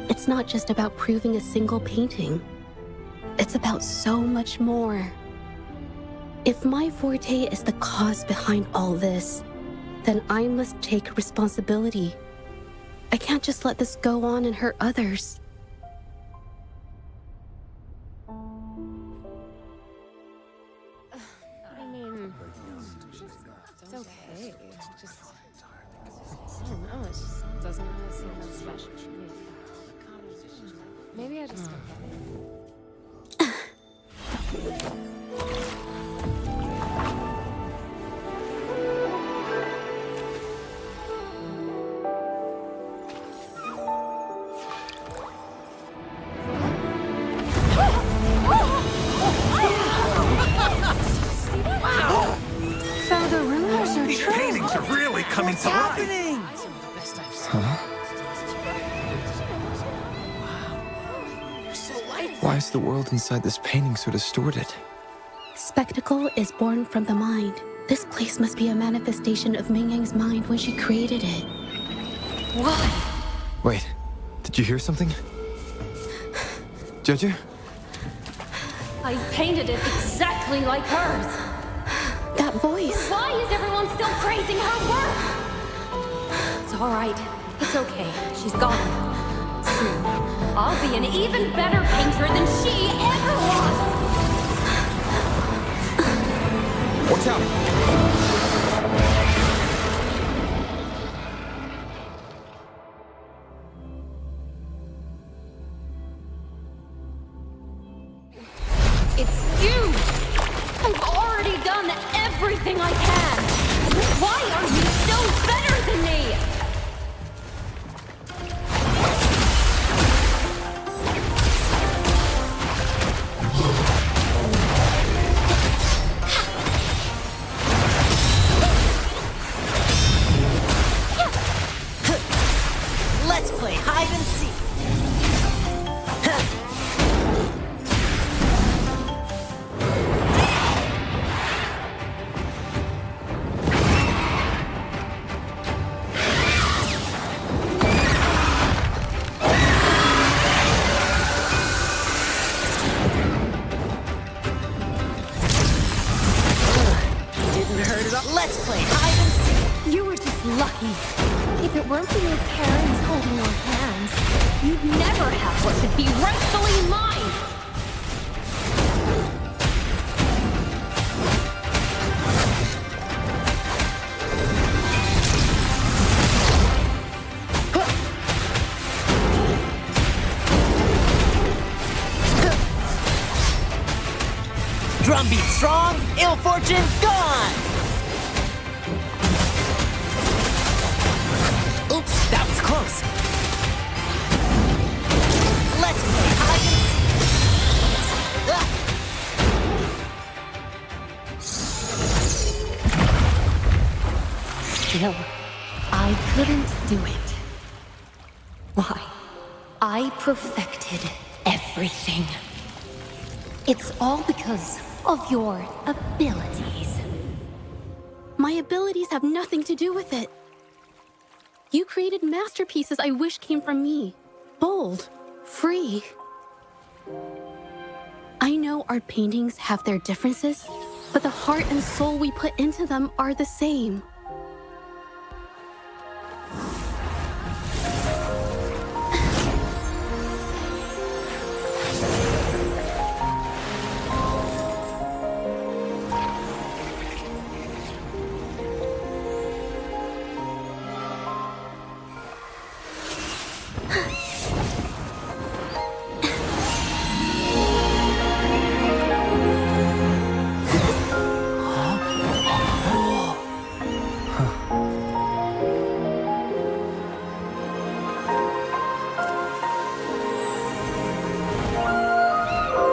It's not just about proving a single painting. It's about so much more. If my forte is the cause behind all this, then I must take responsibility. I can't just let this go on and hurt others. I mean, it's okay. It's just, I don't know, it just doesn't really seem that special to me. Maybe I just don't get it. So the rumors are These true. paintings are really coming to life. Why is the world inside this painting so distorted? Spectacle is born from the mind. This place must be a manifestation of Ming Yang's mind when she created it. What? Wait, did you hear something? Judge? I painted it exactly like hers. That voice. Why is everyone still praising her work? It's all right. It's okay. She's gone. Soon, I'll be an even better painter than she ever was. Watch out! everything I can! Why are you so better than me? Let's play hide and seek. Didn't hurt at all. Let's play hide and seek. You were just lucky. If it weren't for your parents holding your hands, you'd never have what could be rightfully mine! Drumbeat strong, ill fortune gone! Oops, that was close. Let's play hide and seek. Ah! Still, I couldn't do it. Why? I perfected everything. It's all because of your abilities. My abilities have nothing to do with it. You created masterpieces I wish came from me. Bold, free. I know art paintings have their differences, but the heart and soul we put into them are the same.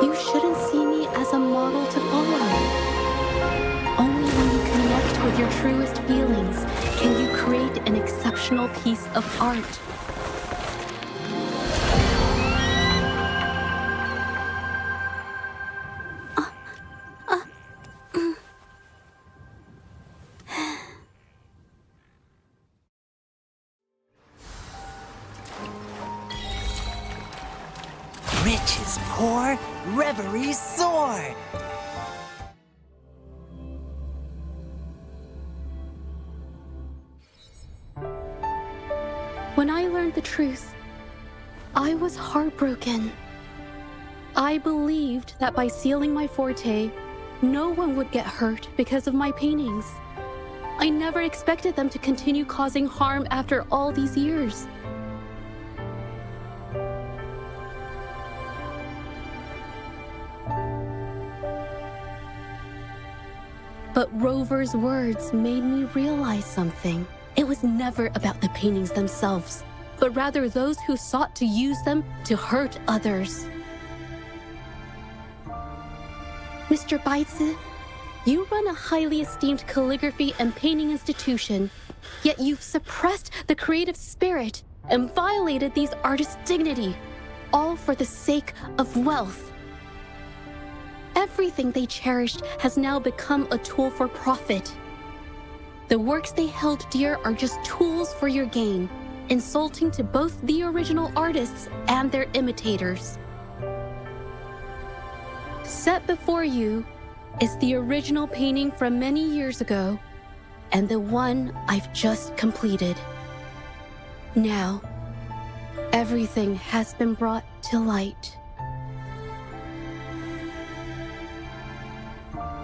You shouldn't see me as a model to follow. Only when you connect with your truest feelings can you create an exceptional piece of art. Riches pour, reveries soar. When I learned the truth, I was heartbroken. I believed that by sealing my forte, no one would get hurt because of my paintings. I never expected them to continue causing harm after all these years. But Rover's words made me realize something. It was never about the paintings themselves, but rather those who sought to use them to hurt others. Mr. Baitsu, you run a highly esteemed calligraphy and painting institution, yet you've suppressed the creative spirit and violated these artists' dignity, all for the sake of wealth. Everything they cherished has now become a tool for profit. The works they held dear are just tools for your gain, insulting to both the original artists and their imitators. Set before you is the original painting from many years ago, and the one I've just completed. Now, everything has been brought to light.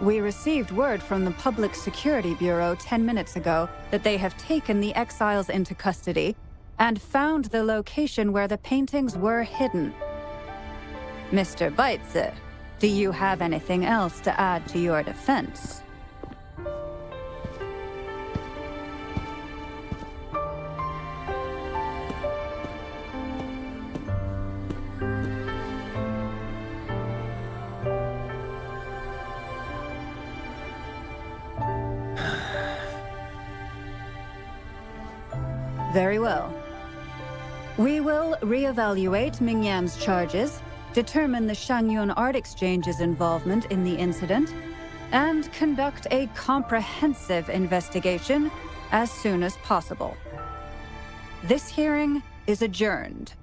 We received word from the Public Security Bureau 10 minutes ago that they have taken the exiles into custody and found the location where the paintings were hidden. Mr. Baitsu, do you have anything else to add to your defense? Very well. We will reevaluate Mingyan's charges, determine the Shangyun Art Exchange's involvement in the incident, and conduct a comprehensive investigation as soon as possible. This hearing is adjourned.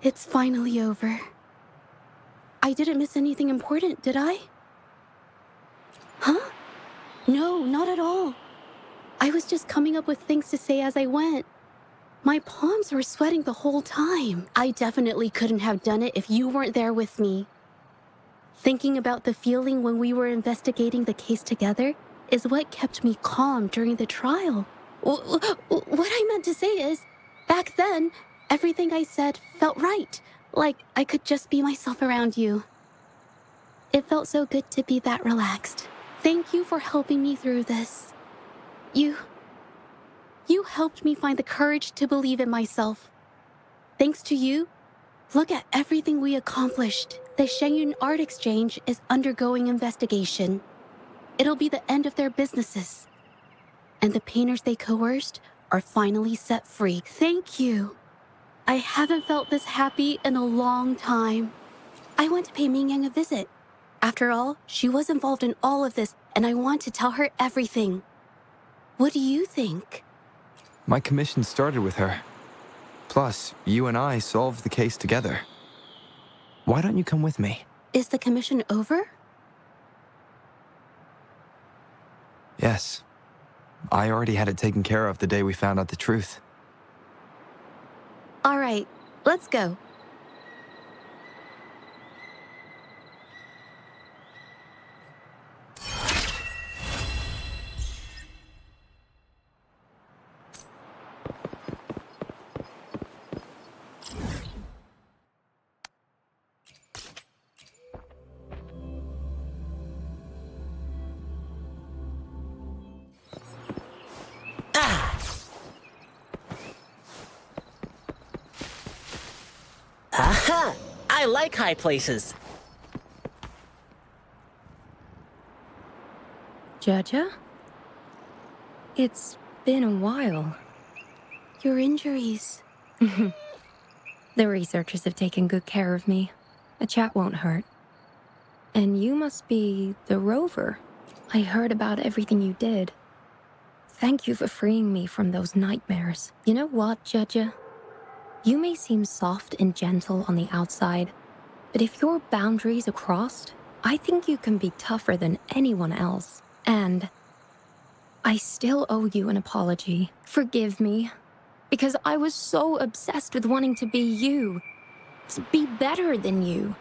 It's finally over. I didn't miss anything important, did I? Huh? No, not at all. I was just coming up with things to say as I went. My palms were sweating the whole time. I definitely couldn't have done it if you weren't there with me. Thinking about the feeling when we were investigating the case together is what kept me calm during the trial. What I meant to say is, back then, everything I said felt right, like I could just be myself around you. It felt so good to be that relaxed. Thank you for helping me through this. You helped me find the courage to believe in myself. Thanks to you, look at everything we accomplished. The Shangyun Art Exchange is undergoing investigation. It'll be the end of their businesses. And the painters they coerced are finally set free. Thank you. I haven't felt this happy in a long time. I want to pay Mingyang a visit. After all, she was involved in all of this, and I want to tell her everything. What do you think? My commission started with her. Plus, you and I solved the case together. Why don't you come with me? Is the commission over? Yes. I already had it taken care of the day we found out the truth. All right, let's go. Aha! I like high places. Jaja? It's been a while. Your injuries. The researchers have taken good care of me. A chat won't hurt. And you must be the rover. I heard about everything you did. Thank you for freeing me from those nightmares. You know what, Jaja? You may seem soft and gentle on the outside, but if your boundaries are crossed, I think you can be tougher than anyone else. And I still owe you an apology. Forgive me, because I was so obsessed with wanting to be you, to be better than you.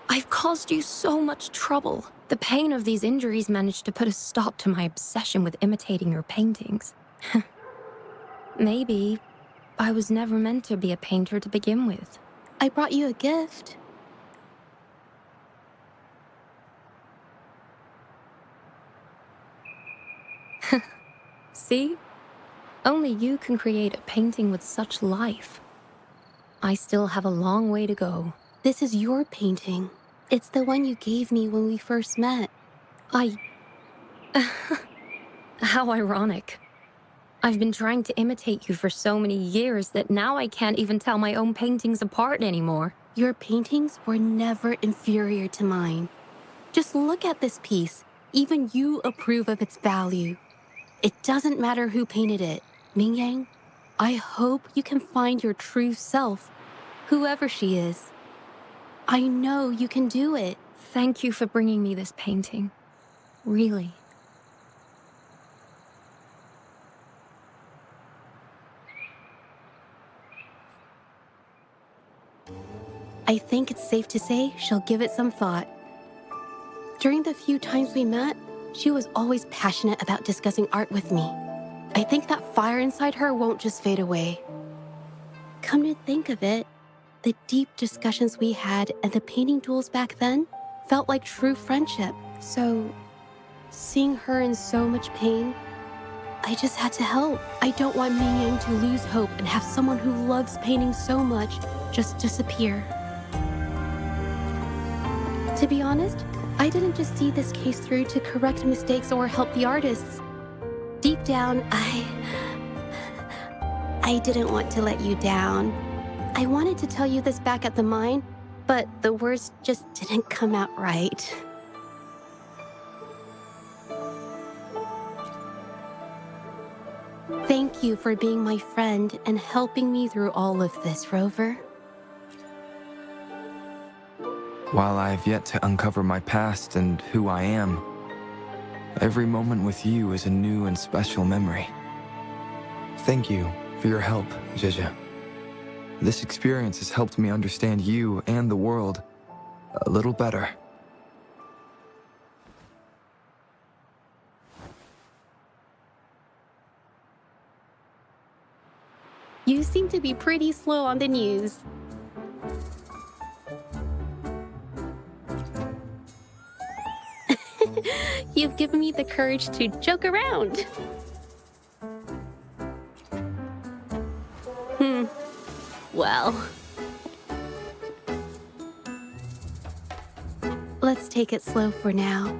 I've caused you so much trouble. The pain of these injuries managed to put a stop to my obsession with imitating your paintings. Maybe I was never meant to be a painter to begin with. I brought you a gift. See? Only you can create a painting with such life. I still have a long way to go. This is your painting. It's the one you gave me when we first met. How ironic. I've been trying to imitate you for so many years that now I can't even tell my own paintings apart anymore. Your paintings were never inferior to mine. Just look at this piece. Even you approve of its value. It doesn't matter who painted it. Mingyang, I hope you can find your true self, whoever she is. I know you can do it. Thank you for bringing me this painting. Really. I think it's safe to say she'll give it some thought. During the few times we met, she was always passionate about discussing art with me. I think that fire inside her won't just fade away. Come to think of it, the deep discussions we had and the painting duels back then felt like true friendship. So, seeing her in so much pain, I just had to help. I don't want Ming Yang to lose hope and have someone who loves painting so much just disappear. To be honest, I didn't just see this case through to correct mistakes or help the artists. Deep down, I didn't want to let you down. I wanted to tell you this back at the mine, but the words just didn't come out right. Thank you for being my friend and helping me through all of this, Rover. While I have yet to uncover my past and who I am, every moment with you is a new and special memory. Thank you for your help, Zhezhe. This experience has helped me understand you and the world a little better. You seem to be pretty slow on the news. You've given me the courage to joke around. Well, let's take it slow for now.